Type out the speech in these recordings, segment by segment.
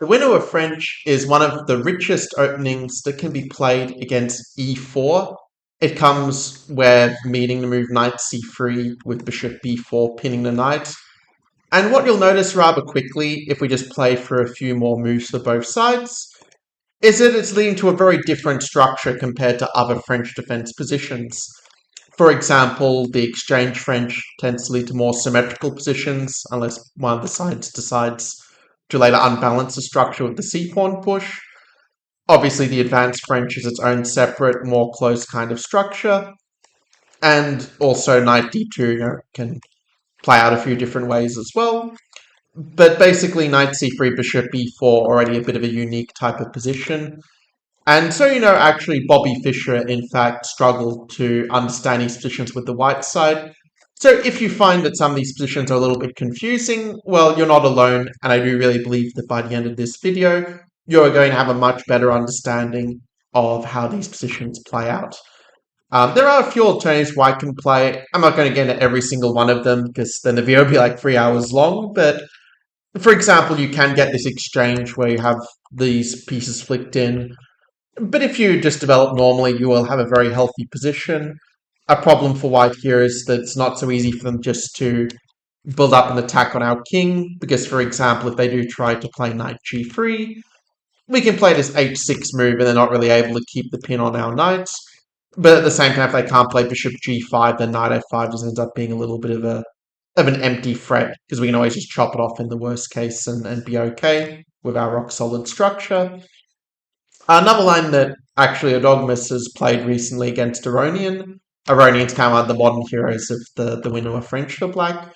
The Winawer French is one of the richest openings that can be played against e4. It comes where meeting the move knight c3 with bishop b4 pinning the knight. And what you'll notice rather quickly, if we just play for a few more moves for both sides, is that it's leading to a very different structure compared to other French defense positions. For example, the exchange French tends to lead to more symmetrical positions, unless one of the sides decides to later unbalance the structure with the c-pawn push. Obviously, the advanced French is its own separate, more closed kind of structure. And also knight d2 can play out a few different ways as well. But basically, knight c3, bishop b4, already a bit of a unique type of position. And so, actually, Bobby Fischer, in fact, struggled to understand these positions with the white side. So if you find that some of these positions are a little bit confusing, well, you're not alone, and I do really believe that by the end of this video, you're going to have a much better understanding of how these positions play out. There are a few alternatives white can play. I'm not going to get into every single one of them, because then the video will be like 3 hours long, but for example, you can get this exchange where you have these pieces flicked in. But if you just develop normally, you will have a very healthy position. A problem for white here is that it's not so easy for them just to build up an attack on our king, because, for example, if they do try to play knight g3, we can play this h6 move and they're not really able to keep the pin on our knight. But at the same time, if they can't play bishop g5, then knight f5 just ends up being a little bit of an empty threat, because we can always just chop it off in the worst case and be okay with our rock-solid structure. Another line that actually Odogmus has played recently against Aronian. Aronian's kind of one of the modern heroes of the Winawer French for black.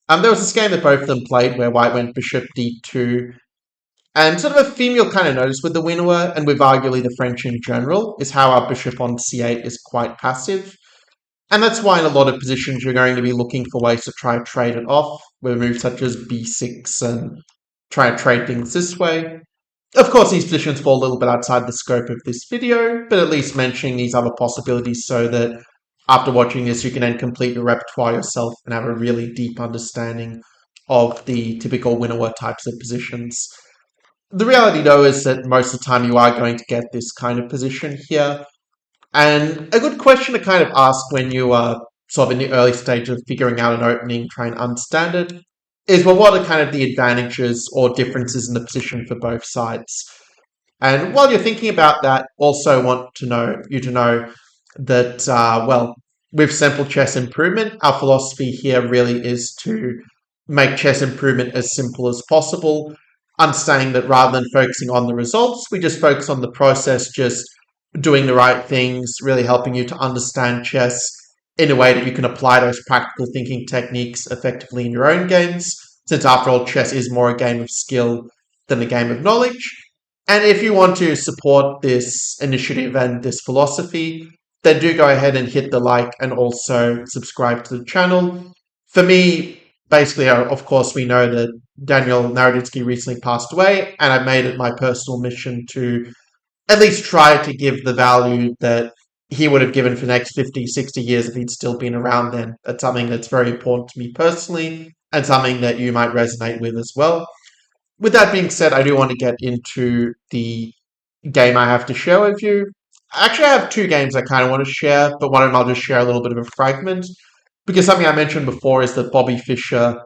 There was this game that both of them played where white went bishop d2. And sort of a theme you'll kind of notice with the Winawer, and with arguably the French in general, is how our bishop on c8 is quite passive. And that's why in a lot of positions you're going to be looking for ways to try to trade it off, with moves such as b6 and try to trade things this way. Of course, these positions fall a little bit outside the scope of this video, but at least mentioning these other possibilities so that after watching this, you can then complete your repertoire yourself and have a really deep understanding of the typical Winawer types of positions. The reality, though, is that most of the time you are going to get this kind of position here. And a good question to kind of ask when you are sort of in the early stage of figuring out an opening, trying to understand it, is, well, what are kind of the advantages or differences in the position for both sides? And while you're thinking about that, also want you to know that, well, with Simple Chess Improvement, our philosophy here really is to make chess improvement as simple as possible, understanding that rather than focusing on the results, we just focus on the process, just doing the right things, really helping you to understand chess in a way that you can apply those practical thinking techniques effectively in your own games, since after all, chess is more a game of skill than a game of knowledge. And if you want to support this initiative and this philosophy, then do go ahead and hit the like and also subscribe to the channel. For me, basically, of course, we know that Daniel Naroditsky recently passed away, and I've made it my personal mission to at least try to give the value that he would have given for the next 50, 60 years if he'd still been around then. That's something that's very important to me personally, and something that you might resonate with as well. With that being said, I do want to get into the game I have to share with you. Actually, I have two games I kind of want to share, but one of them I'll just share a little bit of a fragment, because something I mentioned before is that Bobby Fischer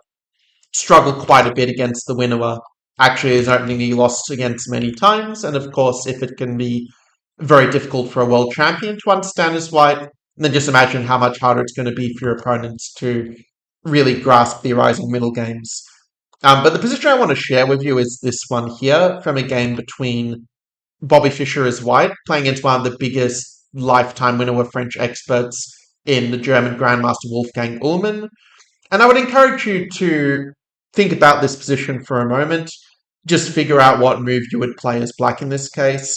struggled quite a bit against the Winawer. Actually, his opening he lost against many times, and of course, if it can be very difficult for a world champion to understand his white, then just imagine how much harder it's going to be for your opponents to really grasp the rising middle games. But the position I want to share with you is this one here, from a game between Bobby Fischer as white, playing against one of the biggest lifetime Winawer French experts in the German Grandmaster Wolfgang Ullmann. And I would encourage you to think about this position for a moment. Just figure out what move you would play as black in this case.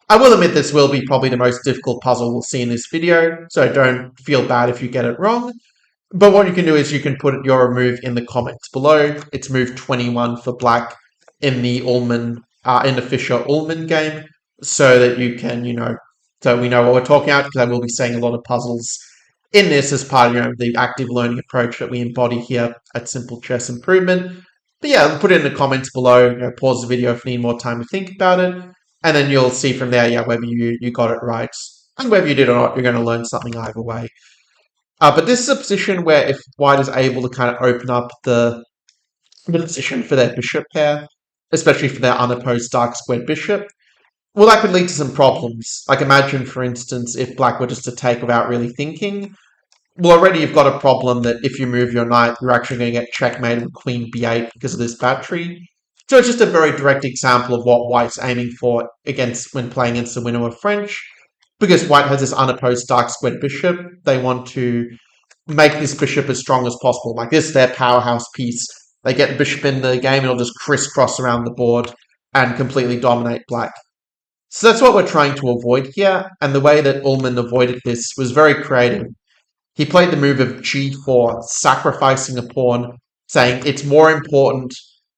I will admit this will be probably the most difficult puzzle we'll see in this video, so don't feel bad if you get it wrong. But what you can do is you can put your move in the comments below. It's move 21 for black in the Fischer-Ullmann game, so that you can, so we know what we're talking about, because I will be saying a lot of puzzles in this as part of the active learning approach that we embody here at Simple Chess Improvement. But yeah, put it in the comments below. Pause the video if you need more time to think about it, and then you'll see from there, whether you got it right, and whether you did or not, you're going to learn something either way. But this is a position where if white is able to kind of open up the position for their bishop pair, especially for their unopposed dark squared bishop, well, that could lead to some problems. Like imagine, for instance, if black were just to take without really thinking. Well, already you've got a problem that if you move your knight, you're actually going to get checkmated with queen b8 because of this battery. So it's just a very direct example of what white's aiming for against when playing against the Winawer French. Because white has this unopposed dark squared bishop, they want to make this bishop as strong as possible. Like this is their powerhouse piece. They get the bishop in the game, it'll just crisscross around the board and completely dominate black. So that's what we're trying to avoid here, and the way that Ullman avoided this was very creative. He played the move of g4, sacrificing a pawn, saying it's more important.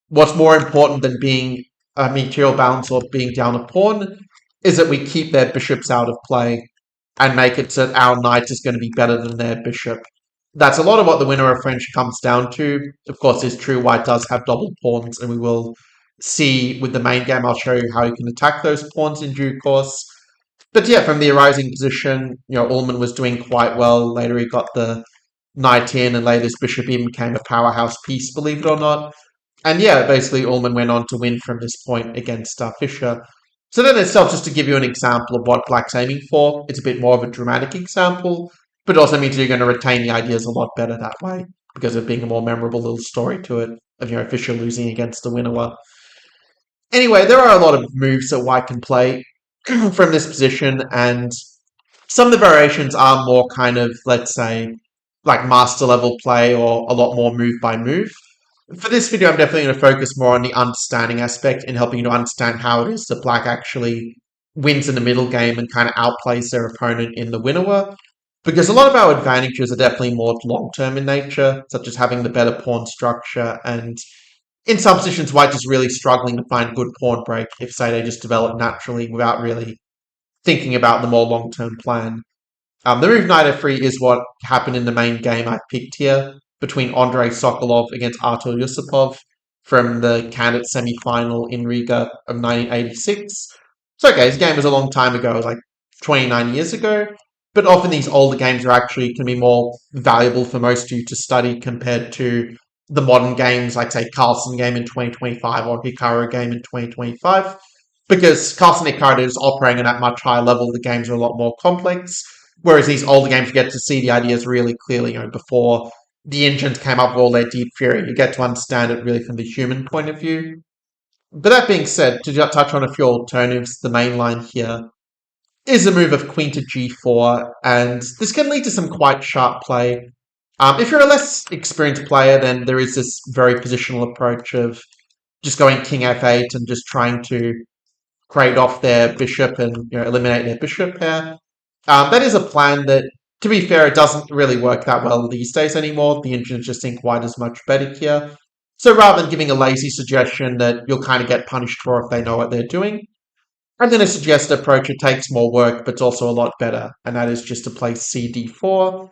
What's more important than being a material balance or being down a pawn is that we keep their bishops out of play and make it so that our knight is going to be better than their bishop. That's a lot of what the Winawer French comes down to. Of course, it's true white does have double pawns, and we will see with the main game. I'll show you how you can attack those pawns in due course. But yeah, from the arising position, Ullman was doing quite well. Later he got the knight in, and later this bishop even became a powerhouse piece, believe it or not. And yeah, basically Ullman went on to win from this point against Fischer. So then itself, just to give you an example of what black's aiming for, it's a bit more of a dramatic example, but it also means you're going to retain the ideas a lot better that way, because of being a more memorable little story to it, of Fischer losing against the Winawer. Anyway, there are a lot of moves that white can play from this position, and some of the variations are more kind of, let's say, like master level play or a lot more move by move. For this video, I'm definitely going to focus more on the understanding aspect and helping you to understand how it is that black actually wins in the middle game and kind of outplays their opponent in the Winawer. Because a lot of our advantages are definitely more long-term in nature, such as having the better pawn structure, and in some positions, white is really struggling to find good pawn break if, say, they just develop naturally without really thinking about the more long-term plan. The move knight f3 is what happened in the main game I picked here between Andrei Sokolov against Artur Yusupov from the candidate semi-final in Riga of 1986. So okay, this game was a long time ago, it was like 29 years ago, but often these older games are actually can be more valuable for most of you to study compared to the modern games, like say Carlsen game in 2025 or Hikaru game in 2025. Because Carlsen and Hikaru is operating at a much higher level, the games are a lot more complex. Whereas these older games, you get to see the ideas really clearly, before the engines came up with all their deep theory. You get to understand it really from the human point of view. But that being said, to touch on a few alternatives, the main line here is a move of queen to g4, and this can lead to some quite sharp play. If you're a less experienced player, then there is this very positional approach of just going king f8 and just trying to create off their bishop and eliminate their bishop pair. That is a plan that, to be fair, it doesn't really work that well these days anymore. The engines just think white is much better here. So rather than giving a lazy suggestion that you'll kind of get punished for if they know what they're doing, I'm going to suggest an approach that takes more work, but it's also a lot better, and that is just to play cd4.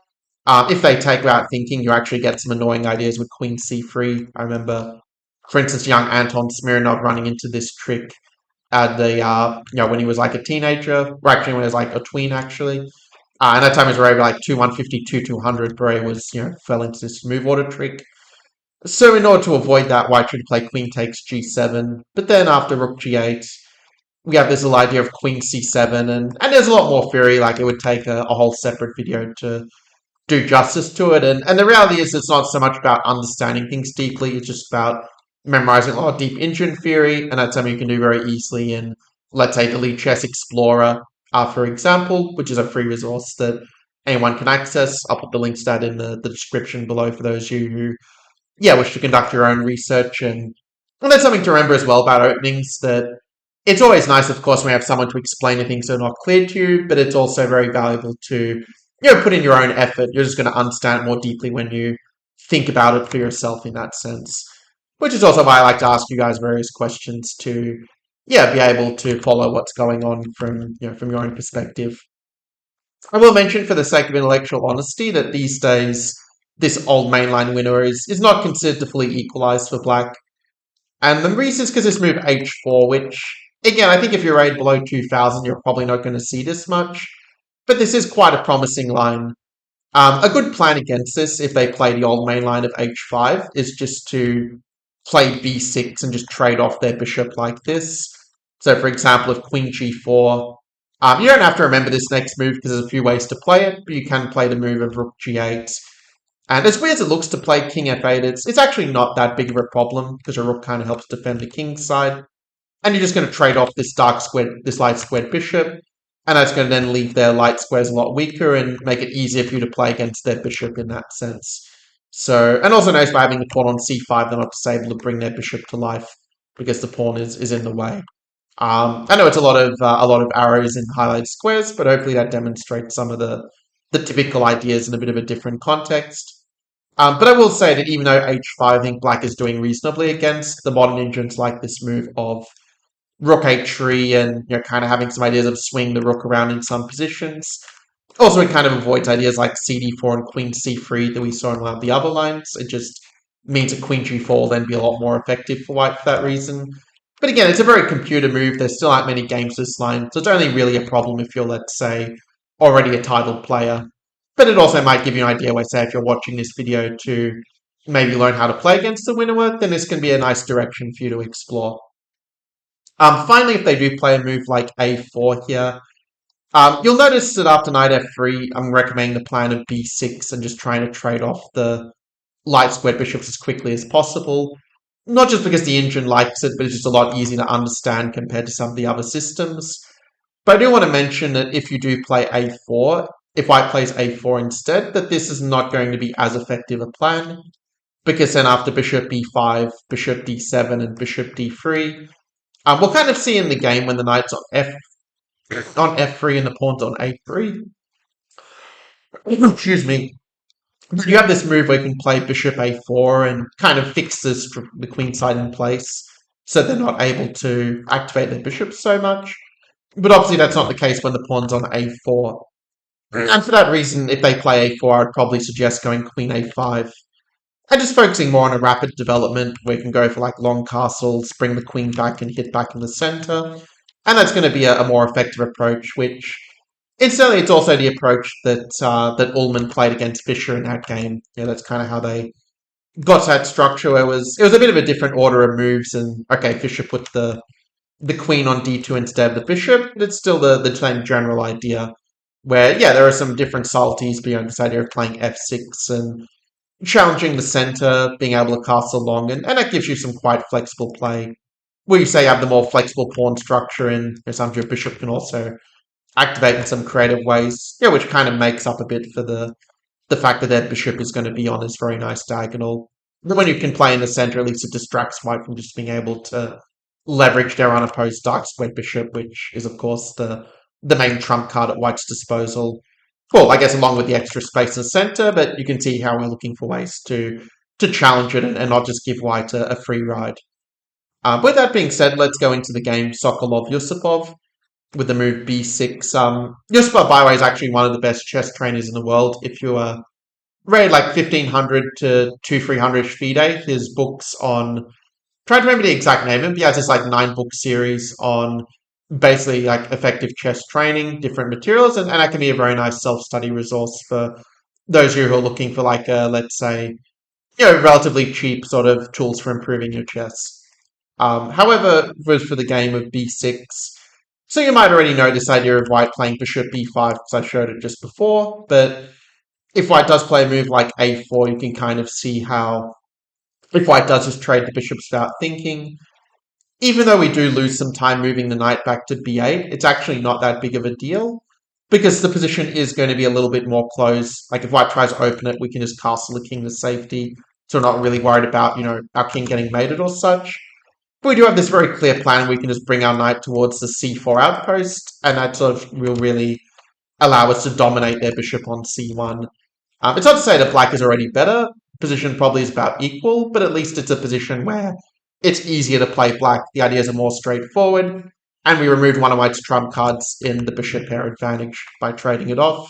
If they take without thinking, you actually get some annoying ideas with queen c3. I remember, for instance, young Anton Smirnov running into this trick at the when he was like a teenager, or actually when he was like a tween actually. And that time he was already like 2-150, 2-200, where he was, fell into this move order trick. So in order to avoid that, white should play queen takes g7. But then after rook g8, we have this little idea of queen c7, and there's a lot more theory, like it would take a whole separate video to do justice to it. And the reality is it's not so much about understanding things deeply, it's just about memorizing a lot of deep engine theory, and that's something you can do very easily in, let's say, the Lead Chess Explorer, for example, which is a free resource that anyone can access. I'll put the links to that in the description below for those of you who, wish to conduct your own research. And that's something to remember as well about openings, that it's always nice, of course, when you have someone to explain the things that are not clear to you, but it's also very valuable to, put in your own effort. You're just going to understand it more deeply when you think about it for yourself in that sense. Which is also why I like to ask you guys various questions to, be able to follow what's going on from your own perspective. I will mention, for the sake of intellectual honesty, that these days this old mainline winner is not considered to fully equalize for black. And the reason is because this move h4, which, again, I think if you're rated below 2000, you're probably not going to see this much. But this is quite a promising line. A good plan against this, if they play the old main line of h5, is just to play b6 and just trade off their bishop like this. So, for example, if queen g4, you don't have to remember this next move because there's a few ways to play it, but you can play the move of rook g8. And as weird as it looks to play king f8, it's actually not that big of a problem because your rook kind of helps defend the king's side. And you're just going to trade off this this light squared bishop, and that's going to then leave their light squares a lot weaker and make it easier for you to play against their bishop in that sense. So, and also notice by having the pawn on c5, they're not just able to bring their bishop to life because the pawn is in the way. I know it's a lot of arrows in highlighted squares, but hopefully that demonstrates some of the typical ideas in a bit of a different context. But I will say that even though h5, I think black is doing reasonably against, the modern Indians like this move of rook h3 and kind of having some ideas of swinging the rook around in some positions. Also, it kind of avoids ideas like cd4 and queen c3 that we saw in one of the other lines. It just means that queen g4 will then be a lot more effective for white for that reason. But again, it's a very computer move. There still aren't many games this line, so it's only really a problem if you're, let's say, already a titled player. But it also might give you an idea where, say, if you're watching this video to maybe learn how to play against the Winawer, then this can be a nice direction for you to explore. Finally, if they do play a move like a4 here, you'll notice that after knight f3, I'm recommending the plan of b6 and just trying to trade off the light squared bishops as quickly as possible. Not just because the engine likes it, but it's just a lot easier to understand compared to some of the other systems. But I do want to mention that if you do play a4, if white plays a4 instead, that this is not going to be as effective a plan, because then after bishop b5, bishop d7, and bishop d3, we'll kind of see in the game when the knight's on f3 and the pawn's on a3. Excuse me. You have this move where you can play bishop a4 and kind of fix the queen side in place so they're not able to activate their bishops so much. But obviously that's not the case when the pawn's on a4. And for that reason, if they play a4, I'd probably suggest going queen a5. And just focusing more on a rapid development where you can go for like long castles, bring the queen back and hit back in the center. And that's going to be a more effective approach, which incidentally, it's also the approach that that Ullman played against Fischer in that game. Yeah, that's kind of how they got that structure. Where it was a bit of a different order of moves, and okay, Fischer put the queen on d2 instead of the bishop, but it's still the same general idea. Where yeah, there are some different subtleties beyond this idea of playing f6 and challenging the center, being able to castle long, and that gives you some quite flexible play. Where you say you have the more flexible pawn structure, and sometimes your bishop can also activate in some creative ways, yeah, which kind of makes up a bit for the fact that their bishop is going to be on this very nice diagonal. But when you can play in the center, at least it distracts white from just being able to leverage their unopposed dark squared bishop, which is of course the main trump card at white's disposal. Well, I guess along with the extra space in the center, but you can see how we're looking for ways to challenge it and not just give white a free ride. With that being said, let's go into the game Sokolov-Yusupov with the move b6. Yusupov, by the way, is actually one of the best chess trainers in the world. If you are rated like 1500 to 2300 FIDE, his books on, trying to remember the exact name, but he has this like 9-book series on basically like effective chess training, different materials, and that can be a very nice self-study resource for those of you who are looking for like a, let's say, relatively cheap sort of tools for improving your chess. However, for the game of b6, so you might already know this idea of white playing bishop b5 because I showed it just before, but if white does play a move like a4, you can kind of see how if white does just trade the bishops without thinking, even though we do lose some time moving the knight back to b8, it's actually not that big of a deal because the position is going to be a little bit more closed. Like if white tries to open it, we can just castle the king to safety, so we're not really worried about, our king getting mated or such. But we do have this very clear plan. We can just bring our knight towards the c4 outpost, and that sort of will really allow us to dominate their bishop on c1. It's not to say that black is already better. Position probably is about equal, but at least it's a position where it's easier to play black. The ideas are more straightforward, and we removed one of white's trump cards in the bishop pair advantage by trading it off.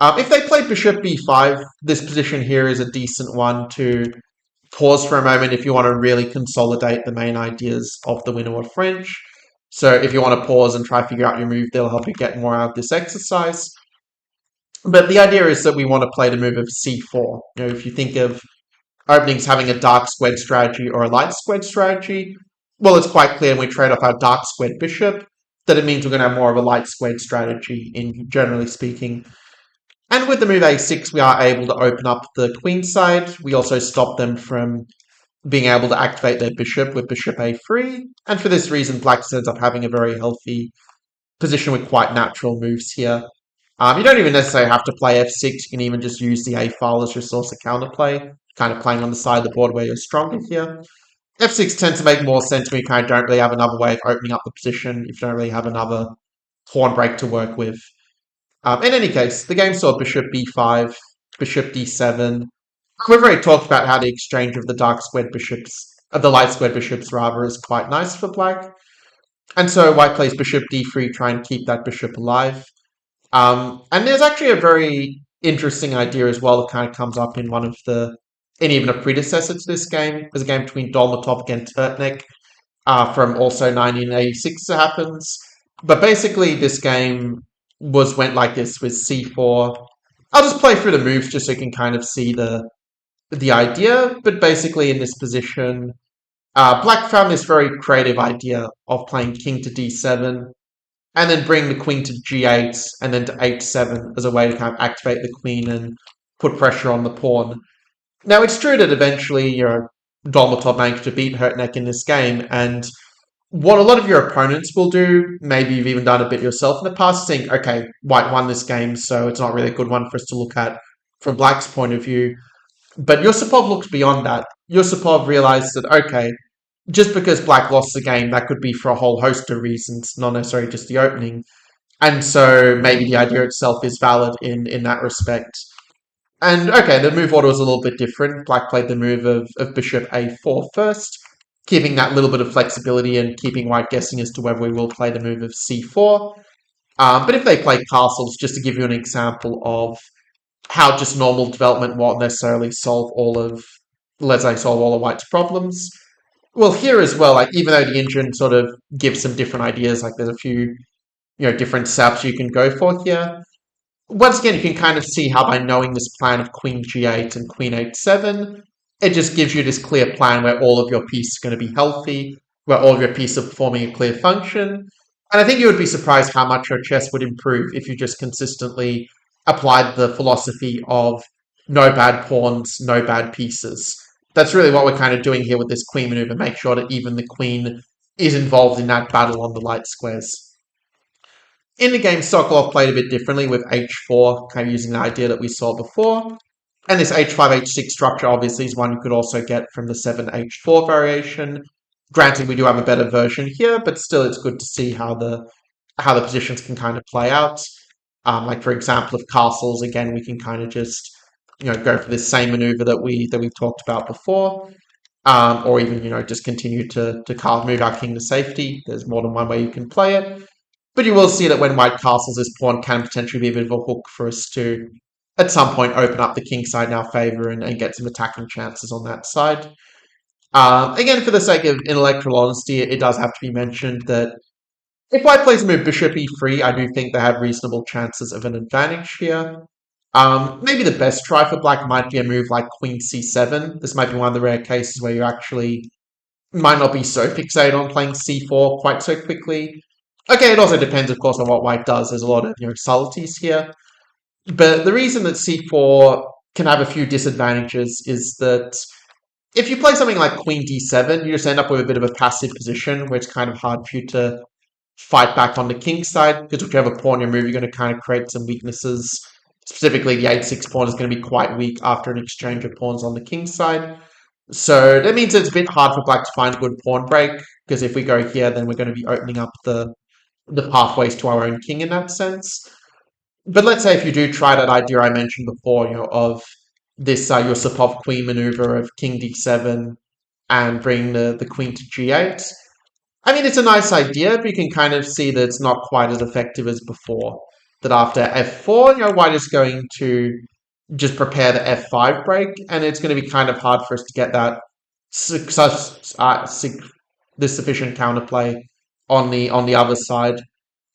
If they play bishop b5, this position here is a decent one to pause for a moment if you want to really consolidate the main ideas of the Winawer French. So if you want to pause and try to figure out your move, they'll help you get more out of this exercise. But the idea is that we want to play the move of c4. If you think of openings having a dark squared strategy or a light squared strategy, well, it's quite clear when we trade off our dark squared bishop that it means we're going to have more of a light squared strategy, in generally speaking. And with the move a6, we are able to open up the queen side. We also stop them from being able to activate their bishop with bishop a3. And for this reason, black ends up having a very healthy position with quite natural moves here. You don't even necessarily have to play f6. You can even just use the a file as your source of counterplay, kind of playing on the side of the board where you're stronger here. f6 tends to make more sense when you kind of don't really have another way of opening up the position, if you don't really have another pawn break to work with. In any case, the game saw bishop b5, bishop d7. We've already talked about how the exchange of the dark squared bishops, of the light squared bishops rather, is quite nice for black. And so white plays bishop d3, trying to keep that bishop alive. And there's actually a very interesting idea as well that kind of comes up in even a predecessor to this game. There's a game between Dolmatov against Turtnek from also 1986 that happens. But basically, this game went like this with c4. I'll just play through the moves just so you can kind of see the idea. But basically, in this position, black found this very creative idea of playing king to d7 and then bring the queen to g8 and then to h7 as a way to kind of activate the queen and put pressure on the pawn. Now, it's true that eventually, Dolmatov managed to beat Hertnek in this game, and what a lot of your opponents will do, maybe you've even done a bit yourself in the past, think, okay, white won this game, so it's not really a good one for us to look at from black's point of view. But Yusupov looks beyond that. Yusupov realized that, okay, just because black lost the game, that could be for a whole host of reasons, not necessarily just the opening. And so maybe the idea itself is valid in that respect. And okay, the move order was a little bit different. Black played the move of bishop a4 first, keeping that little bit of flexibility and keeping white guessing as to whether we will play the move of c4. But if they play castles, just to give you an example of how just normal development won't necessarily solve all of white's problems. Well, here as well, like even though the engine sort of gives some different ideas, like there's a few, different setups you can go for here. Once again, you can kind of see how by knowing this plan of queen g8 and queen h7, it just gives you this clear plan where all of your pieces are going to be healthy, where all of your pieces are performing a clear function. And I think you would be surprised how much your chess would improve if you just consistently applied the philosophy of no bad pawns, no bad pieces. That's really what we're kind of doing here with this queen maneuver, make sure that even the queen is involved in that battle on the light squares. In the game, Sokolov played a bit differently with h4, kind of using the idea that we saw before. And this h5, h6 structure obviously is one you could also get from the 7h4 variation. Granted, we do have a better version here, but still it's good to see how the positions can kind of play out. Like for example, if castles, again, we can kind of just go for this same maneuver that we talked about before, or even just continue to move our king to safety. There's more than one way you can play it. But you will see that when white castles, this pawn can potentially be a bit of a hook for us to, at some point, open up the king side in our favour and get some attacking chances on that side. Again, for the sake of intellectual honesty, it does have to be mentioned that if white plays a move bishop e3, I do think they have reasonable chances of an advantage here. Maybe the best try for black might be a move like queen c7. This might be one of the rare cases where you actually might not be so fixated on playing c4 quite so quickly. Okay, it also depends, of course, on what white does. There's a lot of subtleties here. But the reason that c4 can have a few disadvantages is that if you play something like queen d7, you just end up with a bit of a passive position where it's kind of hard for you to fight back on the king side, because whichever pawn you move, you're going to kind of create some weaknesses. Specifically, the h6 pawn is going to be quite weak after an exchange of pawns on the king side. So that means it's a bit hard for black to find a good pawn break, because if we go here, then we're going to be opening up the pathways to our own king in that sense. But let's say if you do try that idea I mentioned before, of this Yusupov queen maneuver of king d7 and bring the queen to g8. I mean, it's a nice idea, but you can kind of see that it's not quite as effective as before. That after f4, white is going to just prepare the f5 break, and it's going to be kind of hard for us to get that such this sufficient counterplay on the other side.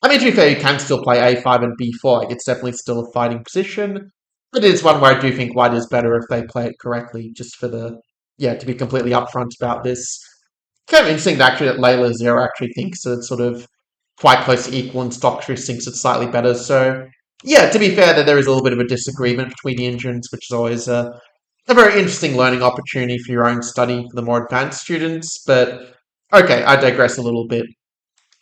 I mean, to be fair, you can still play a5 and b4. Like, it's definitely still a fighting position, but it's one where I do think white is better if they play it correctly. Just for the to be completely upfront about this. Kind of interesting that actually that Layla Zero actually thinks that it's sort of quite close to equal, and Stockfish thinks it's slightly better. So yeah, to be fair, that there is a little bit of a disagreement between the engines, which is always a very interesting learning opportunity for your own study for the more advanced students. But okay, I digress a little bit.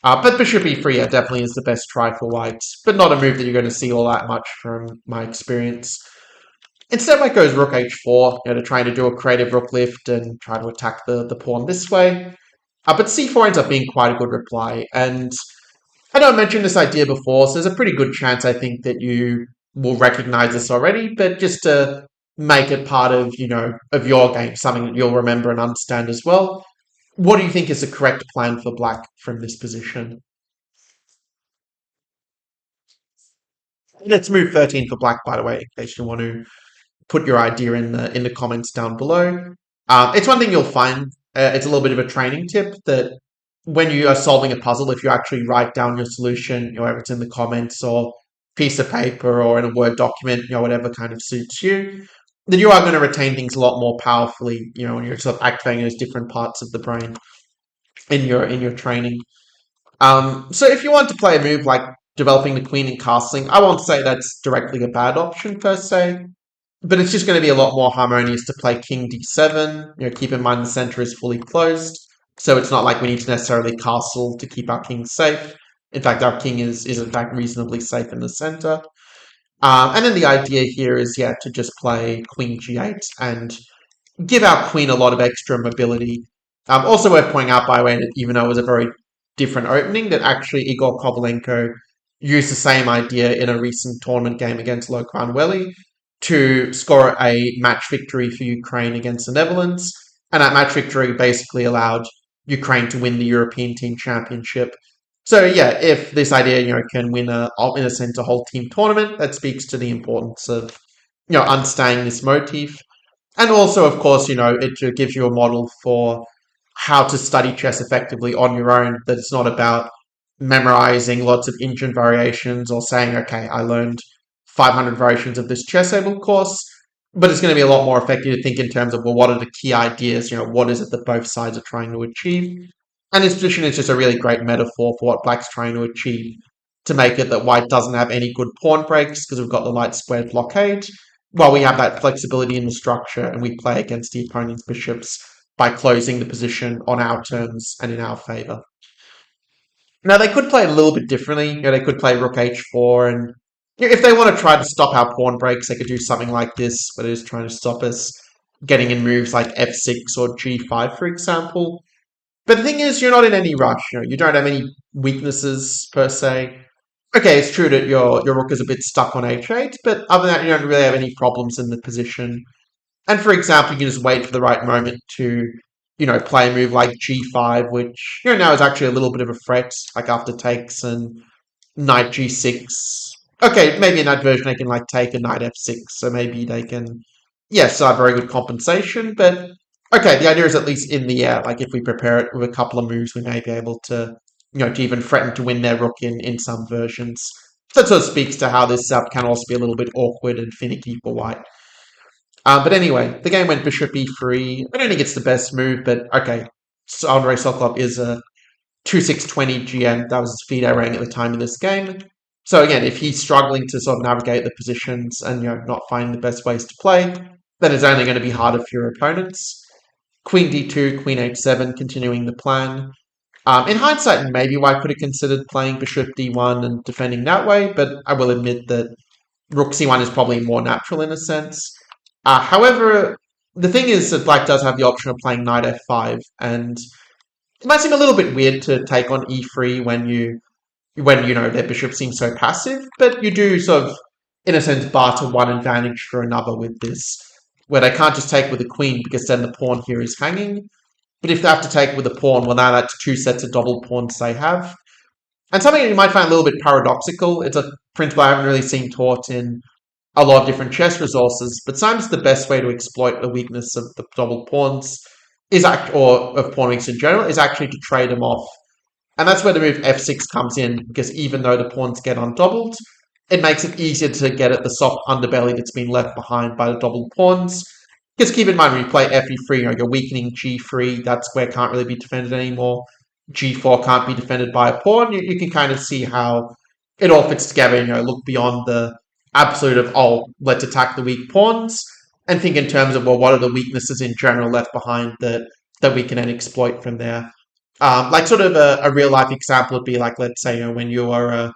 But Bishop E3, yeah, definitely is the best try for white, but not a move that you're going to see all that much from my experience. Instead, white goes Rook H4, to try to do a creative Rook lift and try to attack the pawn this way. But C4 ends up being quite a good reply, and I know I mentioned this idea before, so there's a pretty good chance I think that you will recognize this already, but just to make it part of, of your game, something that you'll remember and understand as well. What do you think is the correct plan for black from this position? Let's move 13 for black, by the way, in case you want to put your idea in the comments down below. It's one thing you'll find. It's a little bit of a training tip that when you are solving a puzzle, if you actually write down your solution, whether it's in the comments or piece of paper or in a Word document, whatever kind of suits you, then you are going to retain things a lot more powerfully, when you're sort of activating those different parts of the brain in your training. So if you want to play a move like developing the queen and castling, I won't say that's directly a bad option per se, but it's just going to be a lot more harmonious to play king d7. Keep in mind the center is fully closed, so it's not like we need to necessarily castle to keep our king safe. In fact, our king is in fact reasonably safe in the center. And then the idea here is, to just play queen g8 and give our queen a lot of extra mobility. Also worth pointing out, by the way, that even though it was a very different opening, that actually Igor Kovalenko used the same idea in a recent tournament game against Lokran Welly to score a match victory for Ukraine against the Netherlands. And that match victory basically allowed Ukraine to win the European Team Championship. So yeah, if this idea, can win in a sense, a whole team tournament, that speaks to the importance of, understanding this motif. And also, of course, it gives you a model for how to study chess effectively on your own, that it's not about memorizing lots of engine variations or saying, okay, I learned 500 variations of this chess able course, but it's going to be a lot more effective to think in terms of, well, what are the key ideas? What is it that both sides are trying to achieve? And this position is just a really great metaphor for what black's trying to achieve, to make it that white doesn't have any good pawn breaks because we've got the light squared blockade, while we have that flexibility in the structure and we play against the opponent's bishops by closing the position on our terms and in our favor. Now, they could play it a little bit differently. They could play rook h4, and if they want to try to stop our pawn breaks, they could do something like this, where they're just trying to stop us getting in moves like f6 or g5, for example. But the thing is, you're not in any rush. You don't have any weaknesses per se. Okay, it's true that your rook is a bit stuck on h8, but other than that, you don't really have any problems in the position. And for example, you can just wait for the right moment to, play a move like g5, which, now is actually a little bit of a threat, like after takes and knight g6. Okay, maybe in that version they can take a knight f6, so maybe they can, yes, have very good compensation, but okay, the idea is at least in the air, if we prepare it with a couple of moves, we may be able to, to even threaten to win their rook in some versions. So that sort of speaks to how this can also be a little bit awkward and finicky for white. But anyway, the game went bishop e3. I don't think it's the best move, but okay. So Andrei Sokolov is a 2-6-20 GM. That was his FIDE rank at the time of this game. So again, if he's struggling to sort of navigate the positions and not finding the best ways to play, then it's only going to be harder for your opponents. Queen d2, queen h7, continuing the plan. In hindsight, maybe I could have considered playing bishop d1 and defending that way, but I will admit that rook c1 is probably more natural in a sense. However, the thing is that black does have the option of playing knight f5, and it might seem a little bit weird to take on e3 when their bishop seems so passive, but you do sort of, in a sense, barter one advantage for another with this, where they can't just take with the queen because then the pawn here is hanging. But if they have to take with the pawn, well, now that's two sets of double pawns they have. And something you might find a little bit paradoxical, it's a principle I haven't really seen taught in a lot of different chess resources, but sometimes the best way to exploit the weakness of the double pawns or of pawn weeks in general, is actually to trade them off. And that's where the move f6 comes in, because even though the pawns get undoubled, it makes it easier to get at the soft underbelly that's been left behind by the doubled pawns. Because keep in mind, when you play fe3, you're weakening g3, that square can't really be defended anymore. G4 can't be defended by a pawn. You can kind of see how it all fits together, look beyond the absolute of, oh, let's attack the weak pawns, and think in terms of, well, what are the weaknesses in general left behind that we can then exploit from there. Like sort of a real life example would be like, let's say, when you are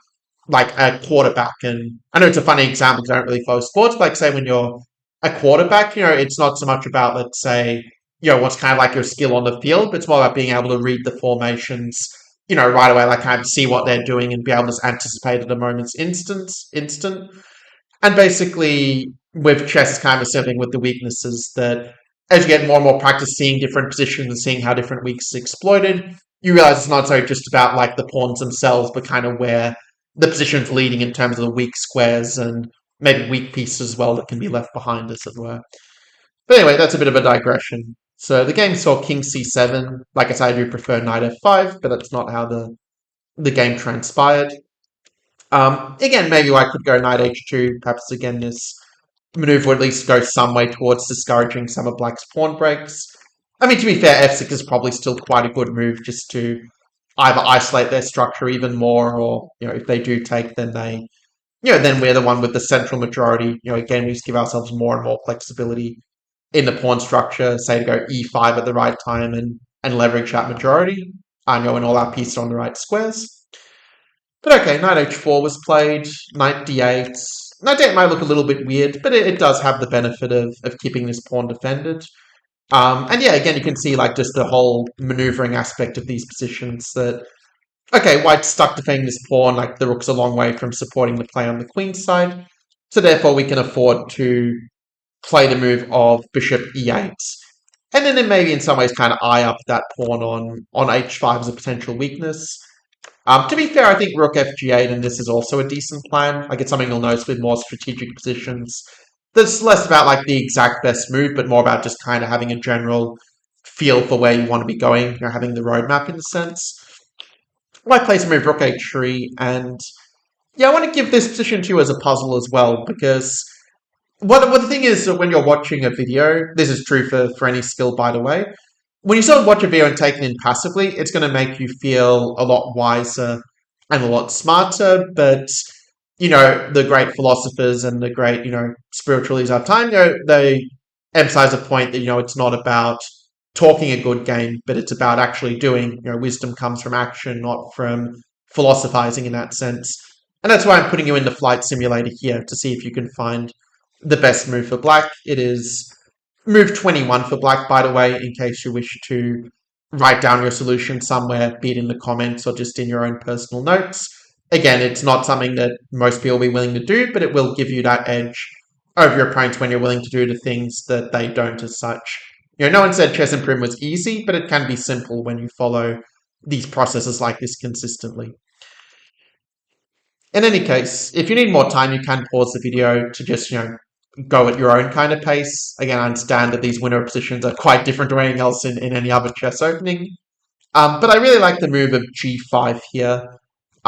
like a quarterback, and I know it's a funny example because I don't really follow sports, but like say when you're a quarterback, it's not so much about, let's say, what's kind of like your skill on the field, but it's more about being able to read the formations, right away, like kind of see what they're doing and be able to anticipate at a moment's instant. And basically, with chess, it's kind of something with the weaknesses that as you get more and more practice seeing different positions and seeing how different weaks are exploited, you realize it's not so just about like the pawns themselves, but kind of where the position's leading in terms of the weak squares and maybe weak pieces as well that can be left behind, as it were. But anyway, that's a bit of a digression. So the game saw king c7. Like I said, I do prefer knight f5, but that's not how the game transpired. Again, maybe I could go knight h2. Perhaps again this maneuver would at least go some way towards discouraging some of black's pawn breaks. I mean, to be fair, f6 is probably still quite a good move just to either isolate their structure even more, or if they do take, then then we're the one with the central majority. Again, we just give ourselves more and more flexibility in the pawn structure, say to go e5 at the right time and leverage that majority. I know when all our pieces are on the right squares. But okay, knight h4 was played, knight d8. Knight d8 might look a little bit weird, but it does have the benefit of keeping this pawn defended. And yeah, again, you can see like just the whole maneuvering aspect of these positions that, okay, white's stuck defending this pawn, like the rook's a long way from supporting the play on the queen side. So therefore we can afford to play the move of bishop e8. And then maybe in some ways kind of eye up that pawn on h5 as a potential weakness. To be fair, I think rook fg8 and this is also a decent plan. Like it's something you'll notice with more strategic positions. There's less about like the exact best move, but more about just kind of having a general feel for where you want to be going, having the roadmap in a sense. I play some move rook h3, and yeah, I want to give this position to you as a puzzle as well, because what the thing is that when you're watching a video, this is true for any skill, by the way, when you sort of watch a video and take it in passively, it's going to make you feel a lot wiser and a lot smarter, but the great philosophers and the great, spiritual leaders of our time, they emphasize a point that, it's not about talking a good game, but it's about actually doing. Wisdom comes from action, not from philosophizing in that sense. And that's why I'm putting you in the flight simulator here to see if you can find the best move for black. It is move 21 for black, by the way, in case you wish to write down your solution somewhere, be it in the comments or just in your own personal notes. Again, it's not something that most people will be willing to do, but it will give you that edge over your opponents when you're willing to do the things that they don't as such. No one said chess and prim was easy, but it can be simple when you follow these processes like this consistently. In any case, if you need more time, you can pause the video to just, go at your own kind of pace. Again, I understand that these winner positions are quite different to anything else in any other chess opening. But I really like the move of g5 here.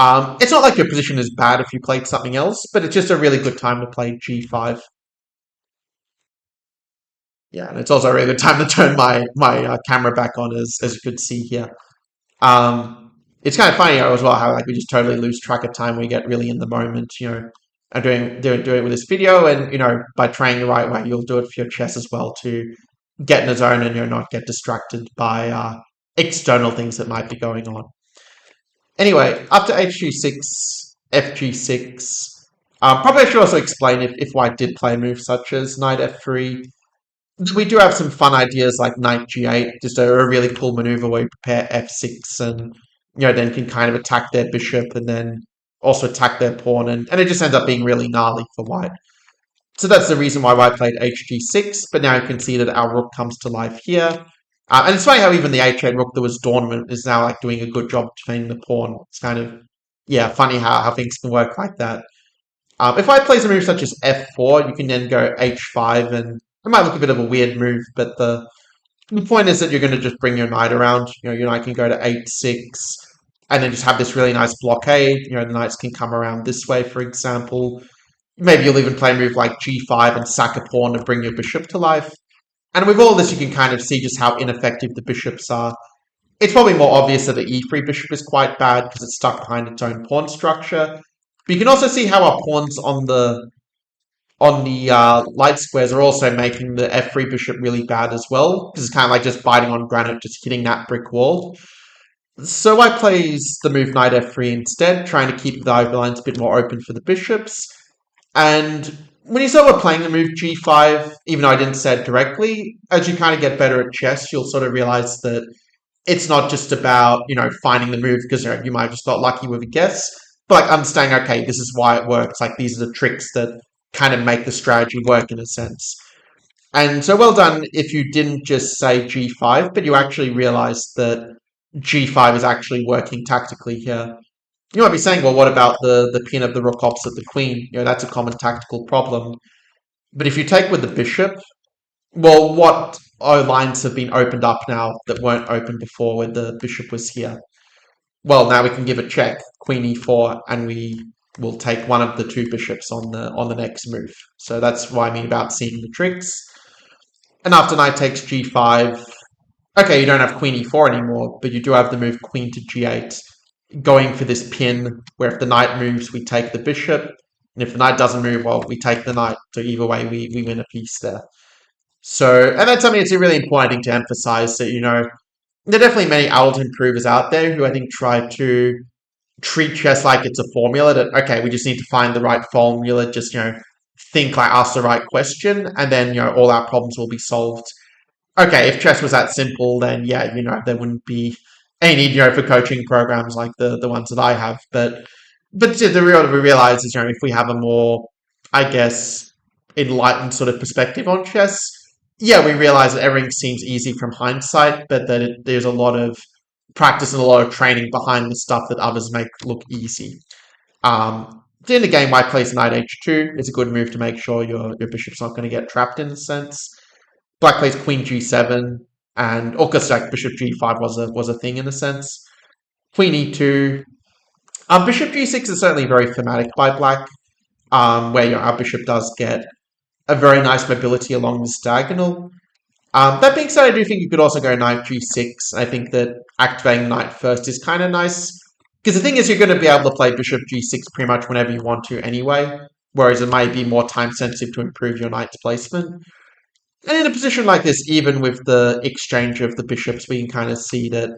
It's not like your position is bad if you played something else, but it's just a really good time to play g5. Yeah, and it's also a really good time to turn my camera back on, as you could see here. It's kind of funny as well how like we just totally lose track of time. We get really in the moment, and doing it with this video, and by training the right way, you'll do it for your chess as well to get in the zone and not get distracted by external things that might be going on. Anyway, after hg6, fg6. Probably I should also explain if white did play a move such as knight f3. We do have some fun ideas like knight g8, just a really cool maneuver where you prepare f6 and then can kind of attack their bishop and then also attack their pawn, and it just ends up being really gnarly for white. So that's the reason why white played hg6, but now you can see that our rook comes to life here. And it's funny how even the h8 rook that was dormant is now like doing a good job defending the pawn. It's kind of, funny how things can work like that. If white plays a move such as f4, you can then go h5, and it might look a bit of a weird move, but the The point is that you're going to just bring your knight around. Your knight can go to 8-6, and then just have this really nice blockade. The knights can come around this way, for example. Maybe you'll even play a move like g5 and sack a pawn and bring your bishop to life. And with all this, you can kind of see just how ineffective the bishops are. It's probably more obvious that the e3 bishop is quite bad because it's stuck behind its own pawn structure. But you can also see how our pawns on the light squares are also making the f3 bishop really bad as well, because it's kind of like just biting on granite, just hitting that brick wall. So I plays the move knight f3 instead, trying to keep the overlines a bit more open for the bishops. And when you start playing the move g5, even though I didn't say it directly, as you kind of get better at chess, you'll sort of realize that it's not just about, finding the move because you might have just got lucky with a guess, but like understanding, okay, this is why it works. Like these are the tricks that kind of make the strategy work in a sense. And so well done if you didn't just say g5, but you actually realized that g5 is actually working tactically here. You might be saying, well, what about the pin of the rook opposite the queen? That's a common tactical problem. But if you take with the bishop, well, what lines have been opened up now that weren't open before when the bishop was here? Well, now we can give a check, queen e4, and we will take one of the two bishops on the next move. So that's what I mean about seeing the tricks. And after knight takes g5, okay, you don't have queen e4 anymore, but you do have the move queen to g8, going for this pin, where if the knight moves, we take the bishop, and if the knight doesn't move, well, we take the knight. So either way, we win a piece there. So, and that's something that's really important, I think, to emphasize that, there are definitely many adult improvers out there who I think try to treat chess like it's a formula that, okay, we just need to find the right formula, just, think like ask the right question, and then, all our problems will be solved. Okay, if chess was that simple, then yeah, there wouldn't be any need, for coaching programs like the ones that I have. But the real we realize is, if we have a more, I guess, enlightened sort of perspective on chess, yeah, we realize that everything seems easy from hindsight, but that there's a lot of practice and a lot of training behind the stuff that others make look easy. In the game, white plays knight h2. It's a good move to make sure your bishop's not going to get trapped in a sense. Black plays queen g7, and of course, like bishop g5 was a thing in a sense. Queen e2. Bishop g6 is certainly very thematic by black, where our bishop does get a very nice mobility along this diagonal. That being said, I do think you could also go knight g6. I think that activating knight first is kind of nice, because the thing is you're going to be able to play bishop g6 pretty much whenever you want to anyway, whereas it might be more time sensitive to improve your knight's placement. And in a position like this, even with the exchange of the bishops, we can kind of see that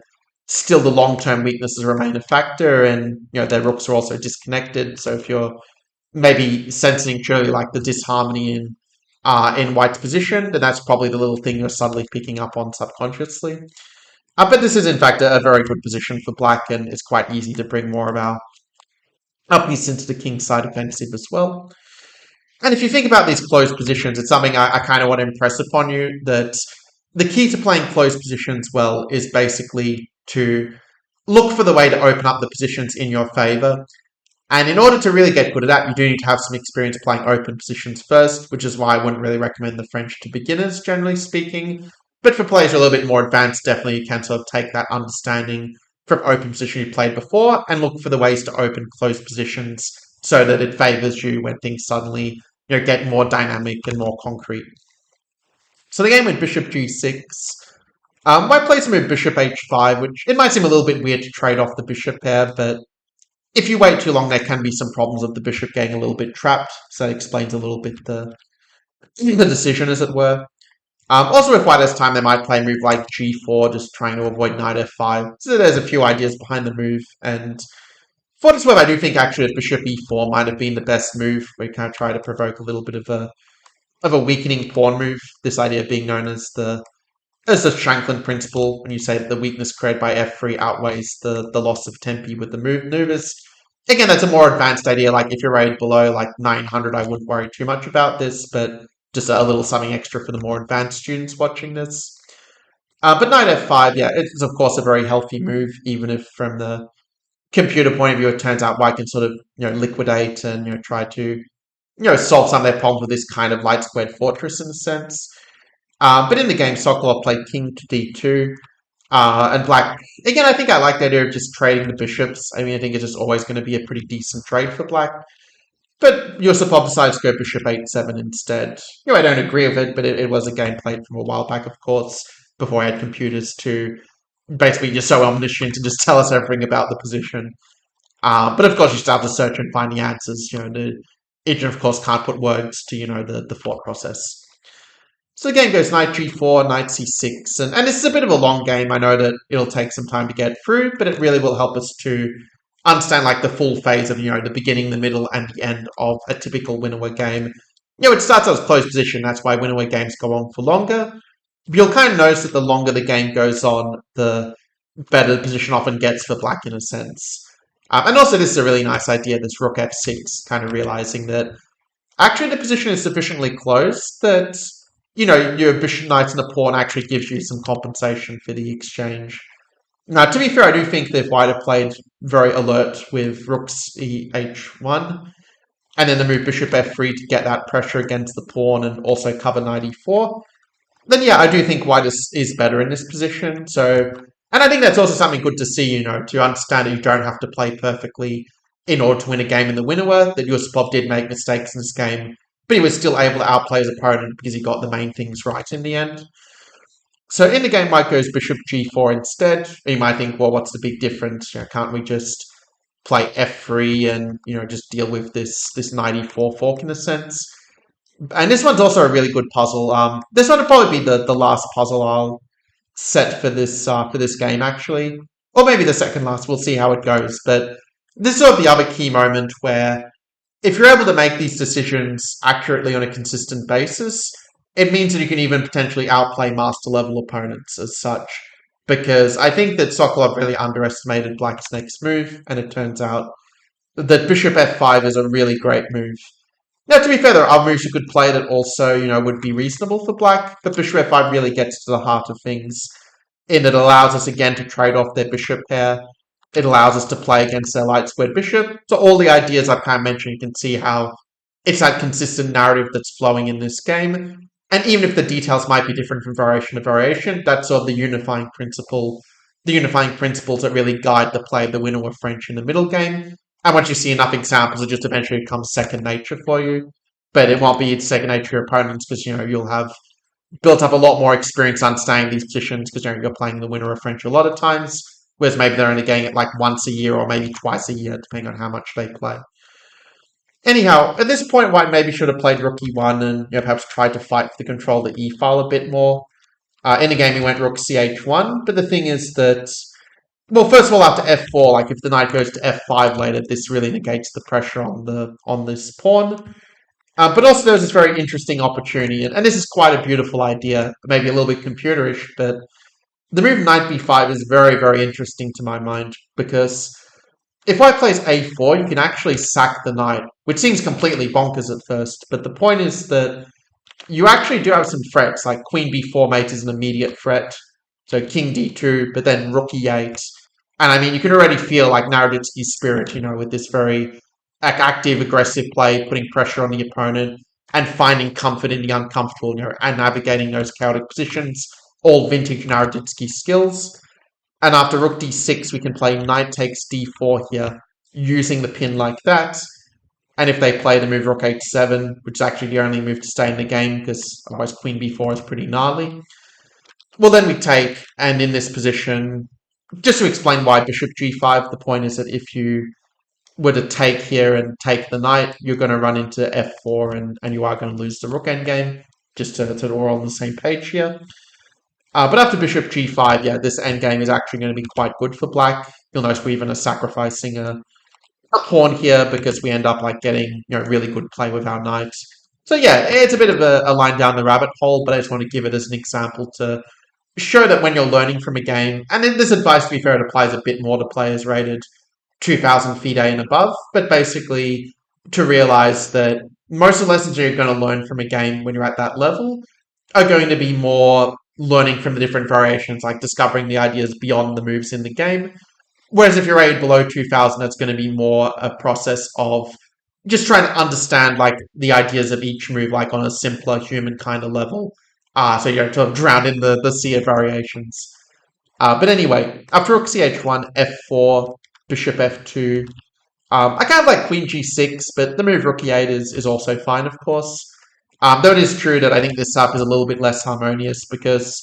still the long-term weaknesses remain a factor, and their rooks are also disconnected. So if you're maybe sensing truly like the disharmony in white's position, then that's probably the little thing you're subtly picking up on subconsciously. But this is in fact a very good position for black, and it's quite easy to bring more of our piece into the king side offensive as well. And if you think about these closed positions, it's something I kind of want to impress upon you, that the key to playing closed positions well is basically to look for the way to open up the positions in your favor. And in order to really get good at that, you do need to have some experience playing open positions first, which is why I wouldn't really recommend the French to beginners, generally speaking. But for players who are a little bit more advanced, definitely you can sort of take that understanding from open position you played before and look for the ways to open closed positions so that it favors you when things suddenly get more dynamic and more concrete. So the game with bishop g6. White plays a move bishop h5, which it might seem a little bit weird to trade off the bishop pair, but if you wait too long, there can be some problems with the bishop getting a little bit trapped. So that explains a little bit the decision, as it were. Also, if white has time, they might play a move like g4, just trying to avoid knight f5. So there's a few ideas behind the move, and for what it's worth, I do think actually a bishop e4 might have been the best move. We kind of try to provoke a little bit of a weakening pawn move. This idea being known as the Shanklin principle, when you say that the weakness created by f3 outweighs the loss of tempi with the maneuvers. Again, that's a more advanced idea. Like if you're rated below like 900, I wouldn't worry too much about this, but just a little something extra for the more advanced students watching this. But knight f5, yeah, it's of course a very healthy move, even if from the computer point of view, it turns out white can sort of liquidate and try to solve some of their problems with this kind of light squared fortress in a sense. But in the game, Sokolov played king to d2. And black, again, I think I like the idea of just trading the bishops. I mean, I think it's just always going to be a pretty decent trade for black. But Yusupov decides to go bishop h7 instead. I don't agree with it, but it was a game played from a while back, of course, before I had computers to basically just so omniscient and just tell us everything about the position. But of course, you still have to search and find the answers. The agent, of course, can't put words to, the thought process. So the game goes knight g4, knight c6, and this is a bit of a long game. I know that it'll take some time to get through, but it really will help us to understand like the full phase of, the beginning, the middle, and the end of a typical Winawer game. It starts out as closed position. That's why Winawer games go on for longer. But you'll kind of notice that the longer the game goes on, the better the position often gets for black in a sense. And also, this is a really nice idea, this rook f6, kind of realizing that actually the position is sufficiently close that, your bishop, knight, and a pawn actually gives you some compensation for the exchange. Now, to be fair, I do think that if White had played very alert with rooks h1, and then the move bishop f3 to get that pressure against the pawn and also cover knight e4, then yeah, I do think White is better in this position. So, and I think that's also something good to see, to understand that you don't have to play perfectly in order to win a game in the Winawer, that Yusupov did make mistakes in this game, but he was still able to outplay his opponent because he got the main things right in the end. So in the game, White goes bishop g4 instead. You might think, well, what's the big difference? Can't we just play f3 and, just deal with this knight e4 fork in a sense? And this one's also a really good puzzle. This one will probably be the last puzzle I'll set for this game, actually. Or maybe the second last. We'll see how it goes. But this is sort of the other key moment where if you're able to make these decisions accurately on a consistent basis, it means that you can even potentially outplay master-level opponents as such. Because I think that Sokolov really underestimated Black's next move, and it turns out that bishop f5 is a really great move. Now, to be fair, there are other moves you could play that also, would be reasonable for Black, but bishop f5 really gets to the heart of things, in that it allows us again to trade off their bishop pair. It allows us to play against their light squared bishop. So all the ideas I've kind of mentioned, you can see how it's that consistent narrative that's flowing in this game. And even if the details might be different from variation to variation, that's sort of the unifying principles that really guide the play of the Winawer French in the middle game. And once you see enough examples, it just eventually becomes second nature for you. But it won't be second nature to your opponents because, you'll have built up a lot more experience understanding these positions because, you're playing the Winawer French a lot of times, whereas maybe they're only getting it like once a year or maybe twice a year, depending on how much they play. Anyhow, at this point, White maybe should have played rook e1 and perhaps tried to fight for the control of the e file a bit more. In the game, he went rook ch1, but the thing is that, well, first of all, after f4, like if the knight goes to f5 later, this really negates the pressure on this pawn. But also there's this very interesting opportunity, and this is quite a beautiful idea, maybe a little bit computerish, but the move knight b5 is very, very interesting to my mind, because if White plays a4, you can actually sack the knight, which seems completely bonkers at first, but the point is that you actually do have some threats, like queen b4 mate is an immediate threat, so king d2, but then rook e8. And I mean, you can already feel like Naroditsky's spirit, with this very active, aggressive play, putting pressure on the opponent and finding comfort in the uncomfortable, and navigating those chaotic positions, all vintage Naroditsky skills. And after rook d6, we can play knight takes d4 here, using the pin like that. And if they play the move rook h7, which is actually the only move to stay in the game, because otherwise queen b4 is pretty gnarly, well, then we take, and in this position, just to explain why bishop g5, the point is that if you were to take here and take the knight, you're going to run into f4 and you are going to lose the rook endgame, just so we're all on the same page here. But after bishop g5, yeah, this endgame is actually going to be quite good for black. You'll notice we even are sacrificing a pawn here because we end up like getting really good play with our knight. So yeah, it's a bit of a line down the rabbit hole, but I just want to give it as an example to show that when you're learning from a game, and then this advice, to be fair, it applies a bit more to players rated 2,000 FIDE and above, but basically to realize that most of the lessons you're going to learn from a game when you're at that level are going to be more learning from the different variations, like discovering the ideas beyond the moves in the game. Whereas if you're rated below 2,000, that's going to be more a process of just trying to understand like the ideas of each move, like on a simpler human kind of level, So you're sort of drowned in the sea of variations. But anyway, after rook ch1, f4, bishop f2. I kind of like queen g6, but the move rook e8 is also fine, of course. Though it is true that I think this setup is a little bit less harmonious because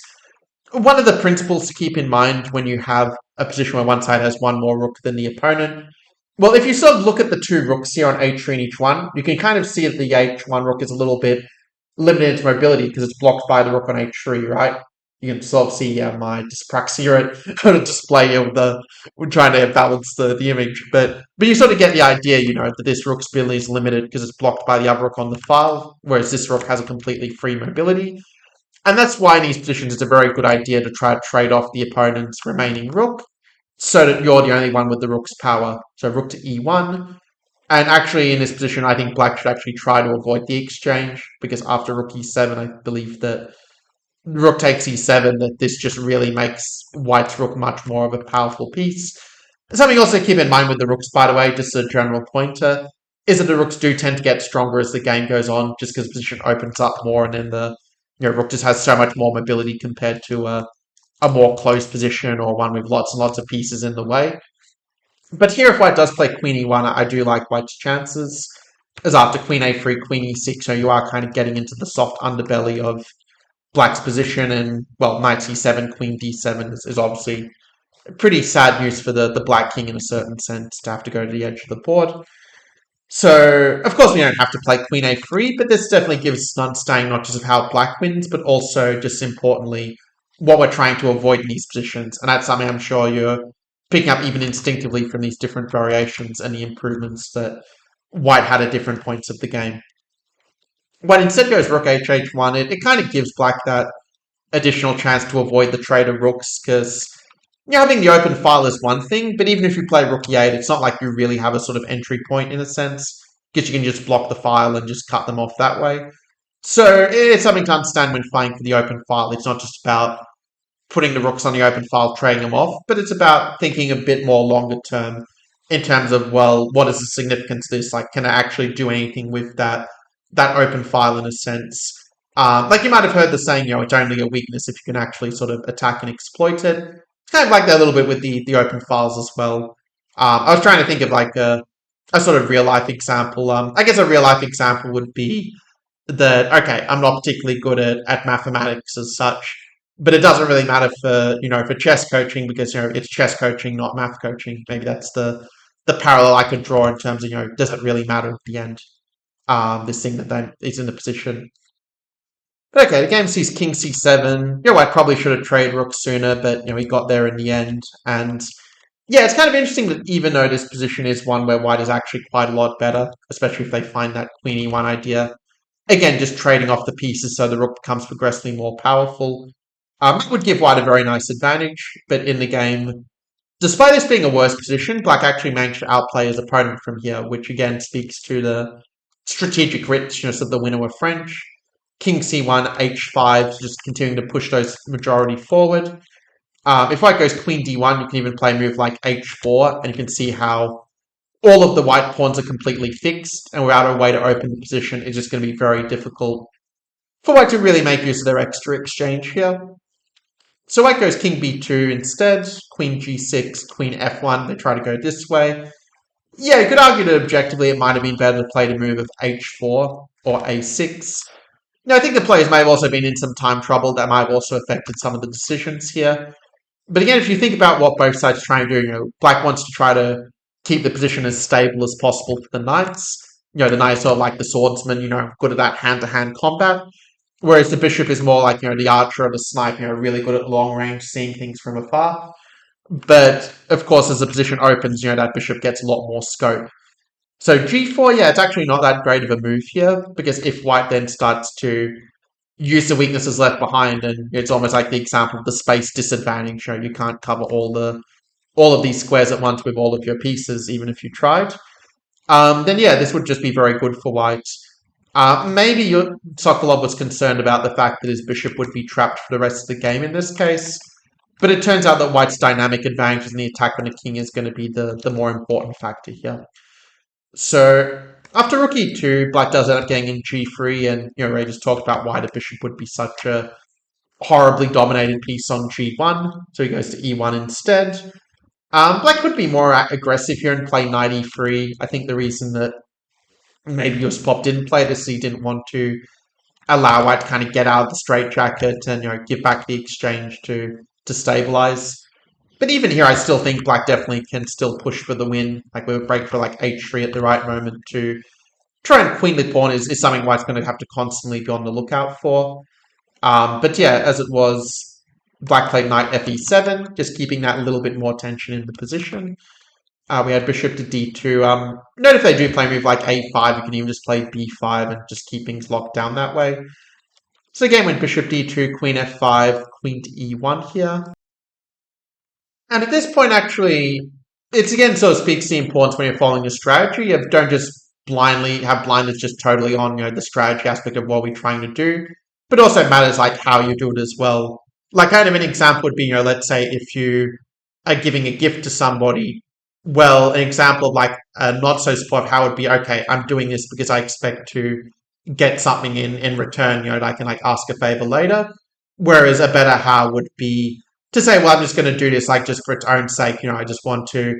one of the principles to keep in mind when you have a position where one side has one more rook than the opponent. Well, if you sort of look at the two rooks here on h3 and each one, you can kind of see that the h1 rook is a little bit limited its mobility because it's blocked by the rook on h3, right? You can sort of see my dyspraxia at display of the we're trying to balance the image, but you sort of get the idea, that this rook's ability is limited because it's blocked by the other rook on the file, whereas this rook has a completely free mobility. And that's why in these positions it's a very good idea to try to trade off the opponent's remaining rook so that you're the only one with the rook's power. So rook to e1. And actually in this position, I think black should actually try to avoid the exchange because after rook e7, I believe that rook takes e7, that this just really makes white's rook much more of a powerful piece. Something also to keep in mind with the rooks, by the way, just a general pointer, is that the rooks do tend to get stronger as the game goes on, just because the position opens up more, and then the rook just has so much more mobility compared to a more closed position or one with lots and lots of pieces in the way. But here, if white does play queen e1, I do like white's chances, as after queen a3, queen e6, so you are kind of getting into the soft underbelly of black's position, and, well, knight c7, queen d7 is obviously pretty sad news for the black king in a certain sense to have to go to the edge of the board. So, of course, we don't have to play queen a3, but this definitely gives an understanding not just of how black wins, but also, just importantly, what we're trying to avoid in these positions. And that's something I'm sure you're picking up even instinctively from these different variations and the improvements that white had at different points of the game. When instead goes rook h1, it kind of gives black that additional chance to avoid the trade of rooks, because having the open file is one thing, but even if you play rook e8, it's not like you really have a sort of entry point in a sense, because you can just block the file and just cut them off that way. So it's something to understand when fighting for the open file. It's not just about putting the rooks on the open file, trading them off, but it's about thinking a bit more longer term in terms of, well, what is the significance of this? Like, can I actually do anything with that open file in a sense? Like you might have heard the saying, it's only a weakness if you can actually sort of attack and exploit it. It's kind of like that a little bit with the open files as well. I was trying to think of like a sort of real life example. I guess a real life example would be that, okay, I'm not particularly good at mathematics as such, but it doesn't really matter for chess coaching because it's chess coaching, not math coaching. Maybe that's the parallel I could draw in terms of does it really matter at the end? This thing that is in the position. But okay, the game sees king c7. White probably should have traded rook sooner, but he got there in the end. And yeah, it's kind of interesting that even though this position is one where white is actually quite a lot better, especially if they find that queen e1 idea. Again, just trading off the pieces so the rook becomes progressively more powerful. It would give white a very nice advantage, but in the game, despite this being a worse position, black actually managed to outplay his opponent from here, which again speaks to the strategic richness of the Winawer French. King c1, h5, just continuing to push those majority forward. If white goes queen d1, you can even play a move like h4, and you can see how all of the white pawns are completely fixed, and without a way to open the position, it's just going to be very difficult for white to really make use of their extra exchange here. So white goes king b2 instead, queen g6, queen f1, they try to go this way. Yeah, you could argue that objectively it might have been better to play the move of h4 or a6. Now, I think the players may have also been in some time trouble that might have also affected some of the decisions here. But again, if you think about what both sides are trying to do, black wants to try to keep the position as stable as possible for the knights. The knights are like the swordsman, good at that hand-to-hand combat. Whereas the bishop is more like, the archer or the sniper, really good at long range, seeing things from afar. But, of course, as the position opens, that bishop gets a lot more scope. So g4, yeah, it's actually not that great of a move here, because if white then starts to use the weaknesses left behind, and it's almost like the example of the space disadvantage, you can't cover all of these squares at once with all of your pieces, even if you tried, then yeah, this would just be very good for white. Maybe Sokolov was concerned about the fact that his bishop would be trapped for the rest of the game in this case, but it turns out that white's dynamic advantage in the attack on the king is going to be the more important factor here. So After rook e2, black does end up getting in g3, and Ray just talked about why the bishop would be such a horribly dominated piece on g1, so he goes to e1 instead. Black could be more aggressive here and play knight e3. I think the reason that maybe Yusupov didn't play this is he didn't want to allow white to kind of get out of the straitjacket and give back the exchange to stabilize. But even here, I still think black definitely can still push for the win. Like we would break for like h3 at the right moment to try and queen the pawn is something white's going to have to constantly be on the lookout for. But yeah, as it was, black played knight fe7, just keeping that little bit more tension in the position. We had bishop to d2. Note if they do play a move like a5, you can even just play b5 and just keep things locked down that way. So again, went bishop d2, queen f5, queen to e1 here. And at this point, actually, it's again, so to speak, the importance when you're following a strategy of don't just blindly have blindness just totally on the strategy aspect of what we're trying to do, but also matters like how you do it as well. Like kind of an example would be, let's say if you are giving a gift to somebody, well, an example of like a not so supportive how would be, okay, I'm doing this because I expect to get something in return, that I can like ask a favor later. Whereas a better how would be to say, well, I'm just going to do this like just for its own sake. I just want to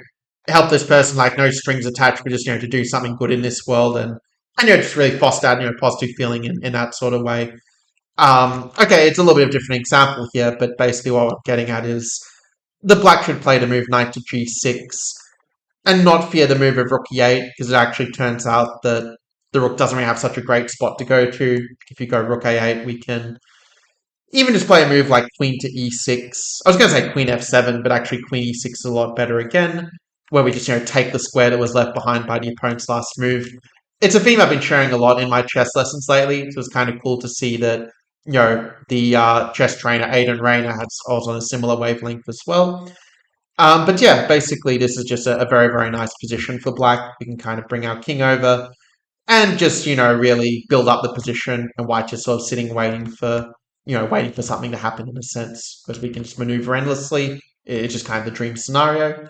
help this person, like no strings attached, but just to do something good in this world and just really foster that positive feeling in that sort of way. Okay, it's a little bit of a different example here, but basically what I'm getting at is the black should play the move knight to g6 and not fear the move of rook e8 because it actually turns out that the rook doesn't really have such a great spot to go to. If you go rook a8, we can even just play a move like queen to e6. I was going to say queen f7, but actually queen e6 is a lot better again, where we just take the square that was left behind by the opponent's last move. It's a theme I've been sharing a lot in my chess lessons lately. So it's kind of cool to see that the chess trainer Aidan Rayner has also on a similar wavelength as well. But yeah, basically this is just a very, very nice position for black. We can kind of bring our king over and just, really build up the position, and white just sort of sitting waiting for something to happen in a sense, because we can just maneuver endlessly. It's just kind of the dream scenario.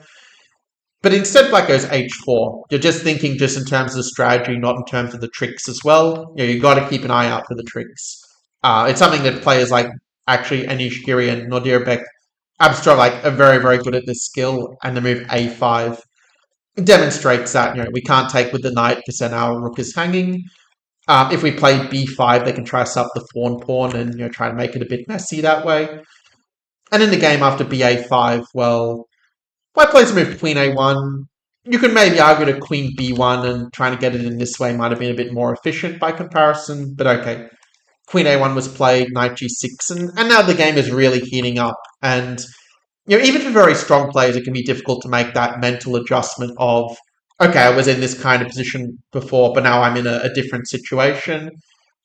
But instead, black goes h4. You're just thinking just in terms of the strategy, not in terms of the tricks as well. You've got to keep an eye out for the tricks. It's something that players like actually Anish Giri and Nodirbek Abstra are very, very good at this skill, and the move a5 demonstrates that we can't take with the knight because then our rook is hanging. If we play b5, they can try us up the pawn and try to make it a bit messy that way. And in the game after ba5, well, white plays a move queen a1. You could maybe argue to queen b1 and trying to get it in this way might have been a bit more efficient by comparison, but okay. Queen a1 was played, knight g6, and now the game is really heating up. And even for very strong players, it can be difficult to make that mental adjustment of, okay, I was in this kind of position before, but now I'm in a different situation.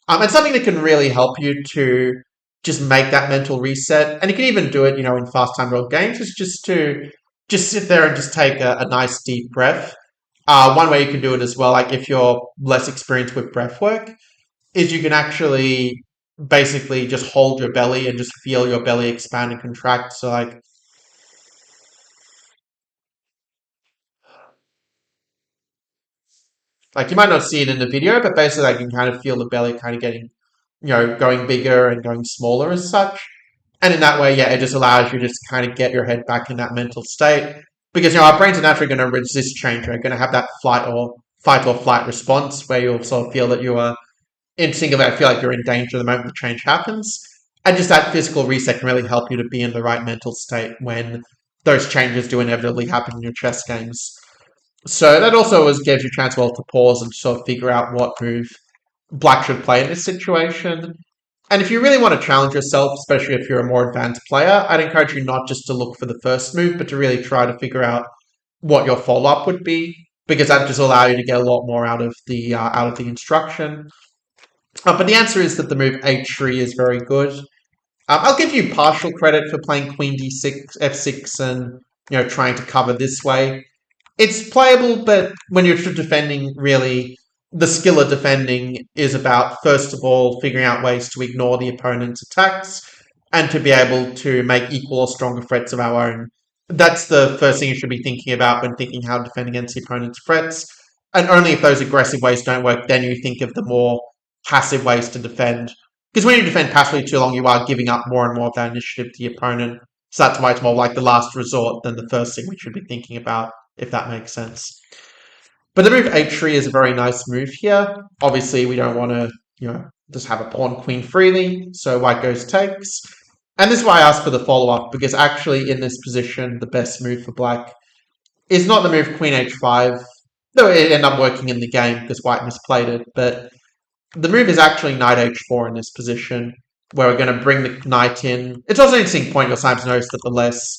And something that can really help you to just make that mental reset, and you can even do it, in fast time roll games, is just to just sit there and just take a nice deep breath. One way you can do it as well, like if you're less experienced with breath work, is you can actually basically just hold your belly and just feel your belly expand and contract. So like you might not see it in the video, but basically I can kind of feel the belly kind of getting, going bigger and going smaller as such. And in that way, yeah, it just allows you to just kind of get your head back in that mental state. Because, our brains are naturally going to resist change. We're going to have that fight or flight response where you'll sort of feel that you are instinctively feel like you're in danger the moment the change happens. And just that physical reset can really help you to be in the right mental state when those changes do inevitably happen in your chess games. So that also always gives you a chance to pause and sort of figure out what move black should play in this situation. And if you really want to challenge yourself, especially if you're a more advanced player, I'd encourage you not just to look for the first move, but to really try to figure out what your follow-up would be, because that just allow you to get a lot more out of the instruction. But the answer is that the move h3 is very good. I'll give you partial credit for playing queen d6, f6, and trying to cover this way. It's playable, but when you're defending, really, the skill of defending is about, first of all, figuring out ways to ignore the opponent's attacks and to be able to make equal or stronger threats of our own. That's the first thing you should be thinking about when thinking how to defend against the opponent's threats. And only if those aggressive ways don't work, then you think of the more passive ways to defend. Because when you defend passively too long, you are giving up more and more of that initiative to the opponent. So that's why it's more like the last resort than the first thing we should be thinking about, if that makes sense. But the move h3 is a very nice move here. Obviously, we don't want to, just have a pawn queen freely. So white goes takes. And this is why I asked for the follow-up, because actually in this position, the best move for black is not the move queen h5, though it ended up working in the game because white misplayed it, but the move is actually knight h4 in this position, where we're going to bring the knight in. It's also an interesting point. You'll sometimes notice that the less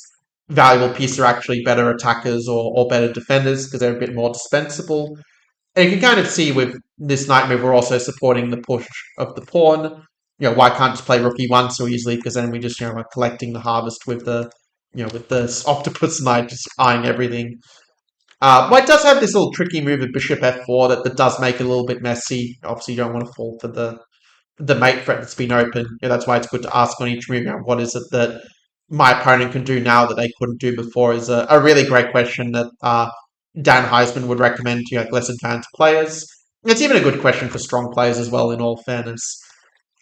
valuable pieces are actually better attackers or better defenders because they're a bit more dispensable. And you can kind of see with this knight move, we're also supporting the push of the pawn. White can't just play rook e1 so easily because then we just, are collecting the harvest with the, with the octopus knight just eyeing everything. White does have this little tricky move of bishop f4 that does make it a little bit messy. Obviously, you don't want to fall for the mate threat that's been open. That's why it's good to ask on each move, what is it that my opponent can do now that they couldn't do before is a really great question that Dan Heisman would recommend to less advanced players. It's even a good question for strong players as well, in all fairness.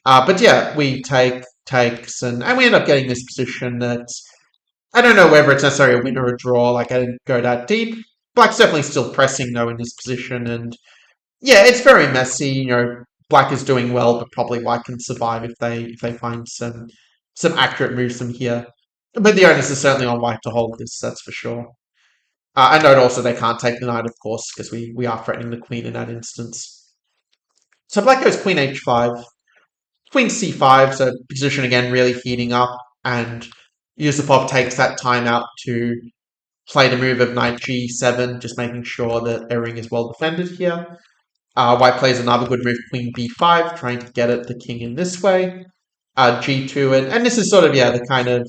But yeah, we takes, and we end up getting this position that I don't know whether it's necessarily a win or a draw. Like, I didn't go that deep. Black's definitely still pressing, though, in this position. And yeah, it's very messy. Black is doing well, but probably white can survive if they find some accurate moves from here. But the onus is certainly on white to hold this, that's for sure. And note also they can't take the knight, of course, because we are threatening the queen in that instance. So black goes queen h5, queen c5, so position again really heating up, and Yusupov takes that time out to play the move of knight g7, just making sure that everything is well defended here. White plays another good move, queen b5, trying to get at the king in this way. G2, and this is sort of, the kind of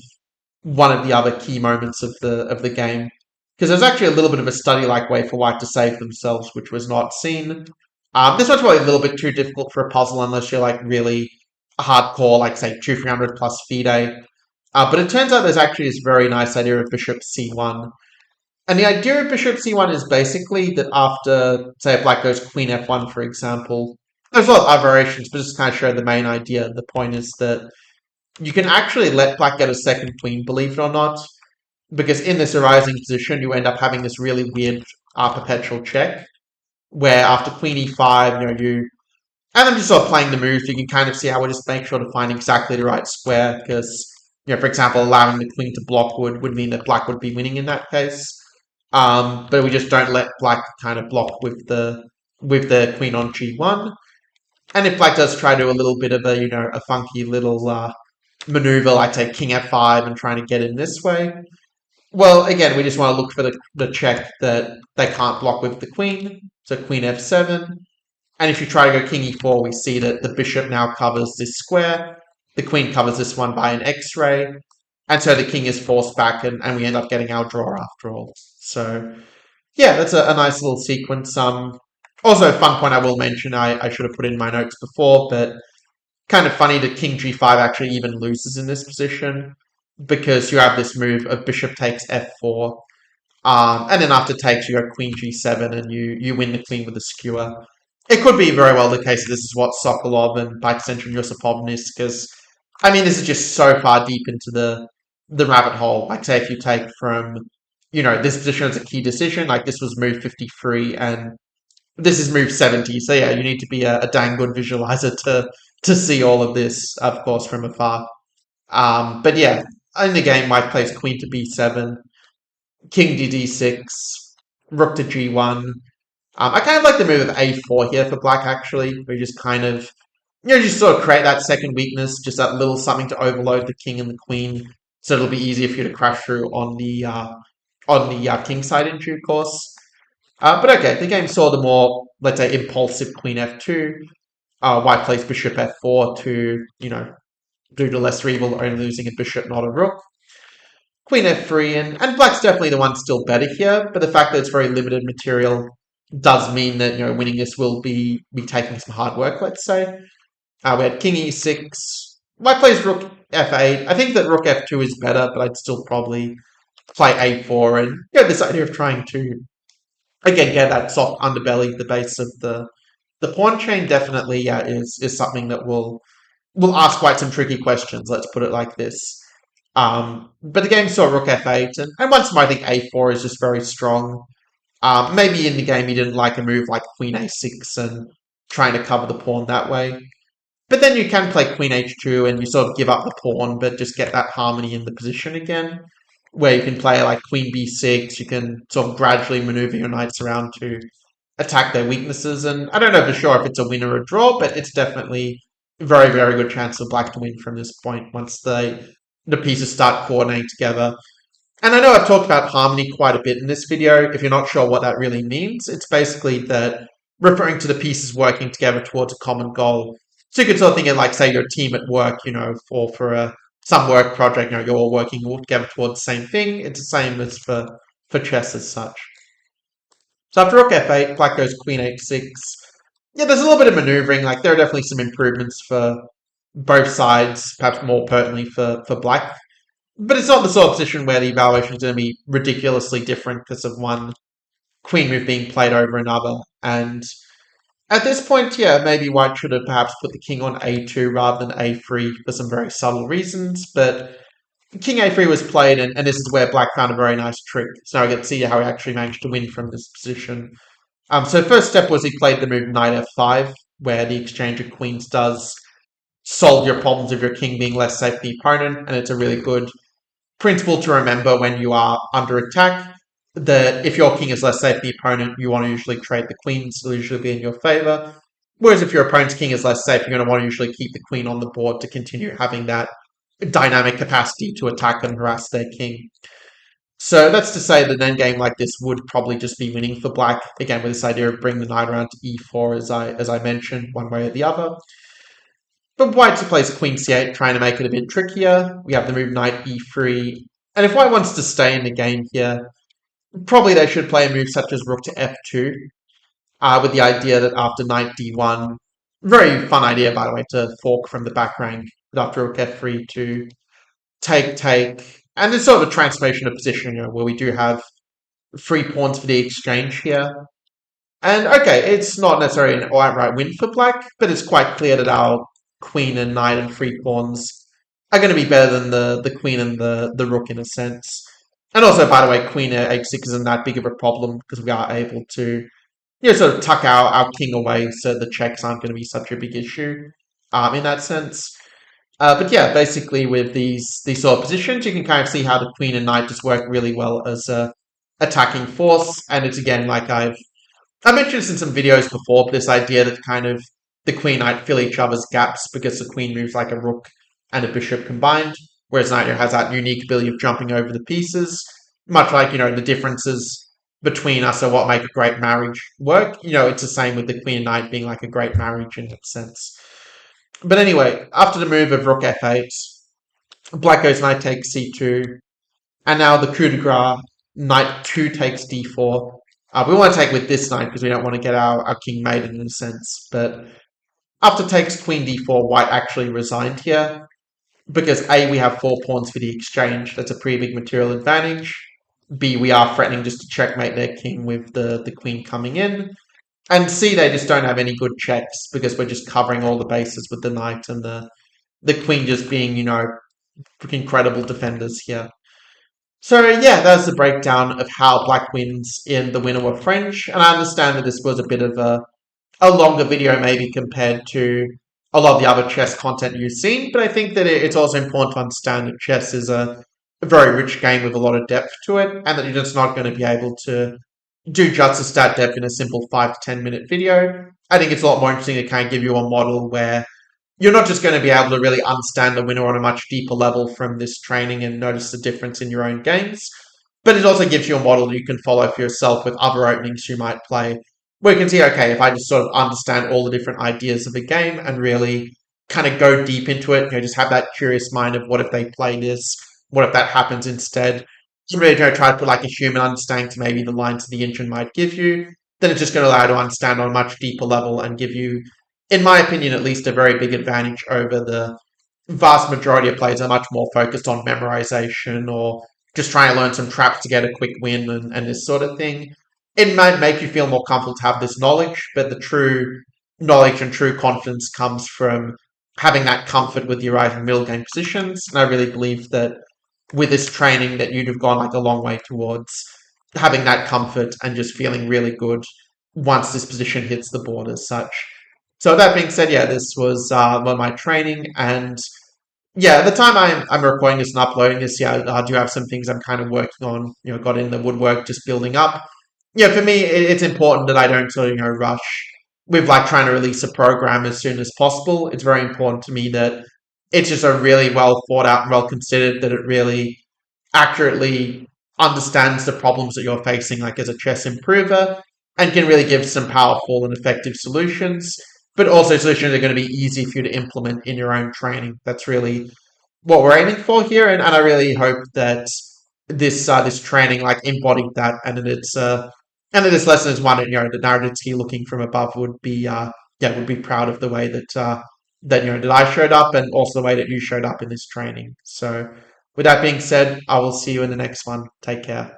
one of the other key moments of the game. Because there's actually a little bit of a study-like way for white to save themselves, which was not seen. This one's probably a little bit too difficult for a puzzle unless you're like really hardcore, like say 200-300 plus FIDE. But it turns out there's actually this very nice idea of bishop c1. And the idea of bishop c1 is basically that after, say, if black goes queen f1, for example, there's a lot of other variations, but just kind of show the main idea. The point is that you can actually let black get a second queen, believe it or not, because in this arising position, you end up having this really weird perpetual check, where after queen e5, and I'm just sort of playing the moves, you can kind of see how we just make sure to find exactly the right square, because, for example, allowing the queen to block would mean that black would be winning in that case. But we just don't let black kind of block with the queen on g1. And if black does try to do a little bit of a funky little maneuver, like say king f5 and trying to get in this way, well, again, we just want to look for the check that they can't block with the queen. So queen f7. And if you try to go king e4, we see that the bishop now covers this square. The queen covers this one by an x-ray. And so the king is forced back, and we end up getting our draw after all. So, yeah, that's a nice little sequence. Also, a fun point I will mention, I should have put in my notes before, but kind of funny that king g5 actually even loses in this position, because you have this move of bishop takes f4, and then after takes you go queen g7, and you win the queen with a skewer. It could be very well the case that this is what Sokolov and by extension Yusupov missed, because, this is just so far deep into the rabbit hole. Like, say, if you take from, this position as a key decision, like this was move 53, and this is move 70. So yeah, you need to be a dang good visualizer to see all of this, of course, from afar. But yeah, in the game, white plays queen to b7, king to d6, rook to g1. I kind of like the move of a4 here for black, actually. We just kind of, just sort of create that second weakness, just that little something to overload the king and the queen, so it'll be easier for you to crash through on the king side in due course. But okay, the game saw the more, let's say, impulsive queen f2. White plays bishop f4 to, do the lesser evil, only losing a bishop, not a rook. Queen f3, and black's definitely the one still better here, but the fact that it's very limited material does mean that, winning this will be taking some hard work, let's say. We had king e6. White plays rook f8. I think that rook f2 is better, but I'd still probably play a4, and this idea of trying to again, yeah, that soft underbelly, the base of the pawn chain definitely, yeah, is something that will ask quite some tricky questions. Let's put it like this. But the game saw rook f8, and once more, I think a4 is just very strong. Maybe in the game you didn't like a move like queen a6 and trying to cover the pawn that way. But then you can play queen h2 and you sort of give up the pawn, but just get that harmony in the position again, where you can play like queen b6. You can sort of gradually maneuver your knights around to attack their weaknesses. And I don't know for sure if it's a win or a draw, but it's definitely a very, very good chance for black to win from this point once the pieces start coordinating together. And I know I've talked about harmony quite a bit in this video. If you're not sure what that really means, it's basically that referring to the pieces working together towards a common goal. So you could sort of think of like, say, your team at work, for some work project, you're all working all together towards the same thing. It's the same as for chess as such. So after rook f8, black goes queen h6. Yeah, there's a little bit of maneuvering. Like, there are definitely some improvements for both sides, perhaps more pertinently for black. But it's not the sort of position where the evaluation is going to be ridiculously different because of one queen move being played over another. And at this point, yeah, maybe white should have perhaps put the king on a2 rather than a3 for some very subtle reasons. But king a3 was played, and this is where black found a very nice trick. So I get to see how he actually managed to win from this position. So first step was he played the move knight f5, where the exchange of queens does solve your problems of your king being less safe than the opponent, and it's a really good principle to remember when you are under attack. That if your king is less safe than the opponent, you want to usually trade the queens, it'll usually be in your favor. Whereas if your opponent's king is less safe, you're going to want to usually keep the queen on the board to continue having that dynamic capacity to attack and harass their king. So that's to say that an endgame like this would probably just be winning for black, again with this idea of bring the knight around to e4 as I mentioned, one way or the other. But white plays queen c8, trying to make it a bit trickier. We have the move knight e3. And if white wants to stay in the game here, probably they should play a move such as rook to f2, with the idea that after knight d1, very fun idea, by the way, to fork from the back rank, but after rook f3 to take. And there's sort of a transformation of position, where we do have free pawns for the exchange here. And okay, it's not necessarily an outright win for black, but it's quite clear that our queen and knight and free pawns are going to be better than the queen and the rook in a sense. And also, by the way, queen h6 isn't that big of a problem because we are able to sort of tuck our king away so the checks aren't going to be such a big issue in that sense. But yeah, basically with these sort of positions, you can kind of see how the queen and knight just work really well as a attacking force. And it's again, like I mentioned this in some videos before, but this idea that kind of the queen knight fill each other's gaps because the queen moves like a rook and a bishop combined, whereas knight has that unique ability of jumping over the pieces, much like, the differences between us are what make a great marriage work. It's the same with the queen and knight being like a great marriage in that sense. But anyway, after the move of rook f8, black goes knight takes c2, and now the coup de grace, knight 2 takes d4. We want to take with this knight because we don't want to get our king maiden in a sense. But after takes queen d4, white actually resigned here. Because A, we have 4 pawns for the exchange. That's a pretty big material advantage. B, we are threatening just to checkmate their king with the queen coming in. And C, they just don't have any good checks because we're just covering all the bases with the knight and the queen just being, incredible defenders here. So yeah, that's the breakdown of how black wins in the Winawer French. And I understand that this was a bit of a longer video maybe compared to a lot of the other chess content you've seen, but I think that it's also important to understand that chess is a very rich game with a lot of depth to it, and that you're just not going to be able to do justice to that depth in a simple 5 to 10 minute video. I think it's a lot more interesting to kind of give you a model where you're not just going to be able to really understand the Winawer on a much deeper level from this training and notice the difference in your own games, but it also gives you a model that you can follow for yourself with other openings you might play, where you can see, okay, if I just sort of understand all the different ideas of a game and really kind of go deep into it, just have that curious mind of what if they play this, what if that happens instead, really try to put like a human understanding to maybe the lines the engine might give you, then it's just going to allow you to understand on a much deeper level and give you, in my opinion at least, a very big advantage over the vast majority of players are much more focused on memorization or just trying to learn some traps to get a quick win and this sort of thing. it might make you feel more comfortable to have this knowledge, but the true knowledge and true confidence comes from having that comfort with your right and middle game positions. And I really believe that with this training that you'd have gone like a long way towards having that comfort and just feeling really good once this position hits the board as such. So that being said, yeah, this was my training, and yeah, at the time I'm recording this and uploading this, yeah, I do have some things I'm kind of working on. Got in the woodwork, just building up. Yeah, for me, it's important that I don't sort of rush with like trying to release a program as soon as possible. It's very important to me that it's just a really well thought out and well considered, that it really accurately understands the problems that you're facing, like as a chess improver, and can really give some powerful and effective solutions, but also solutions that are going to be easy for you to implement in your own training. That's really what we're aiming for here, and I really hope that this training like embodied that, and that this lesson is one that that Naroditsky looking from above would be would be proud of the way that that I showed up, and also the way that you showed up in this training. So with that being said, I will see you in the next one. Take care.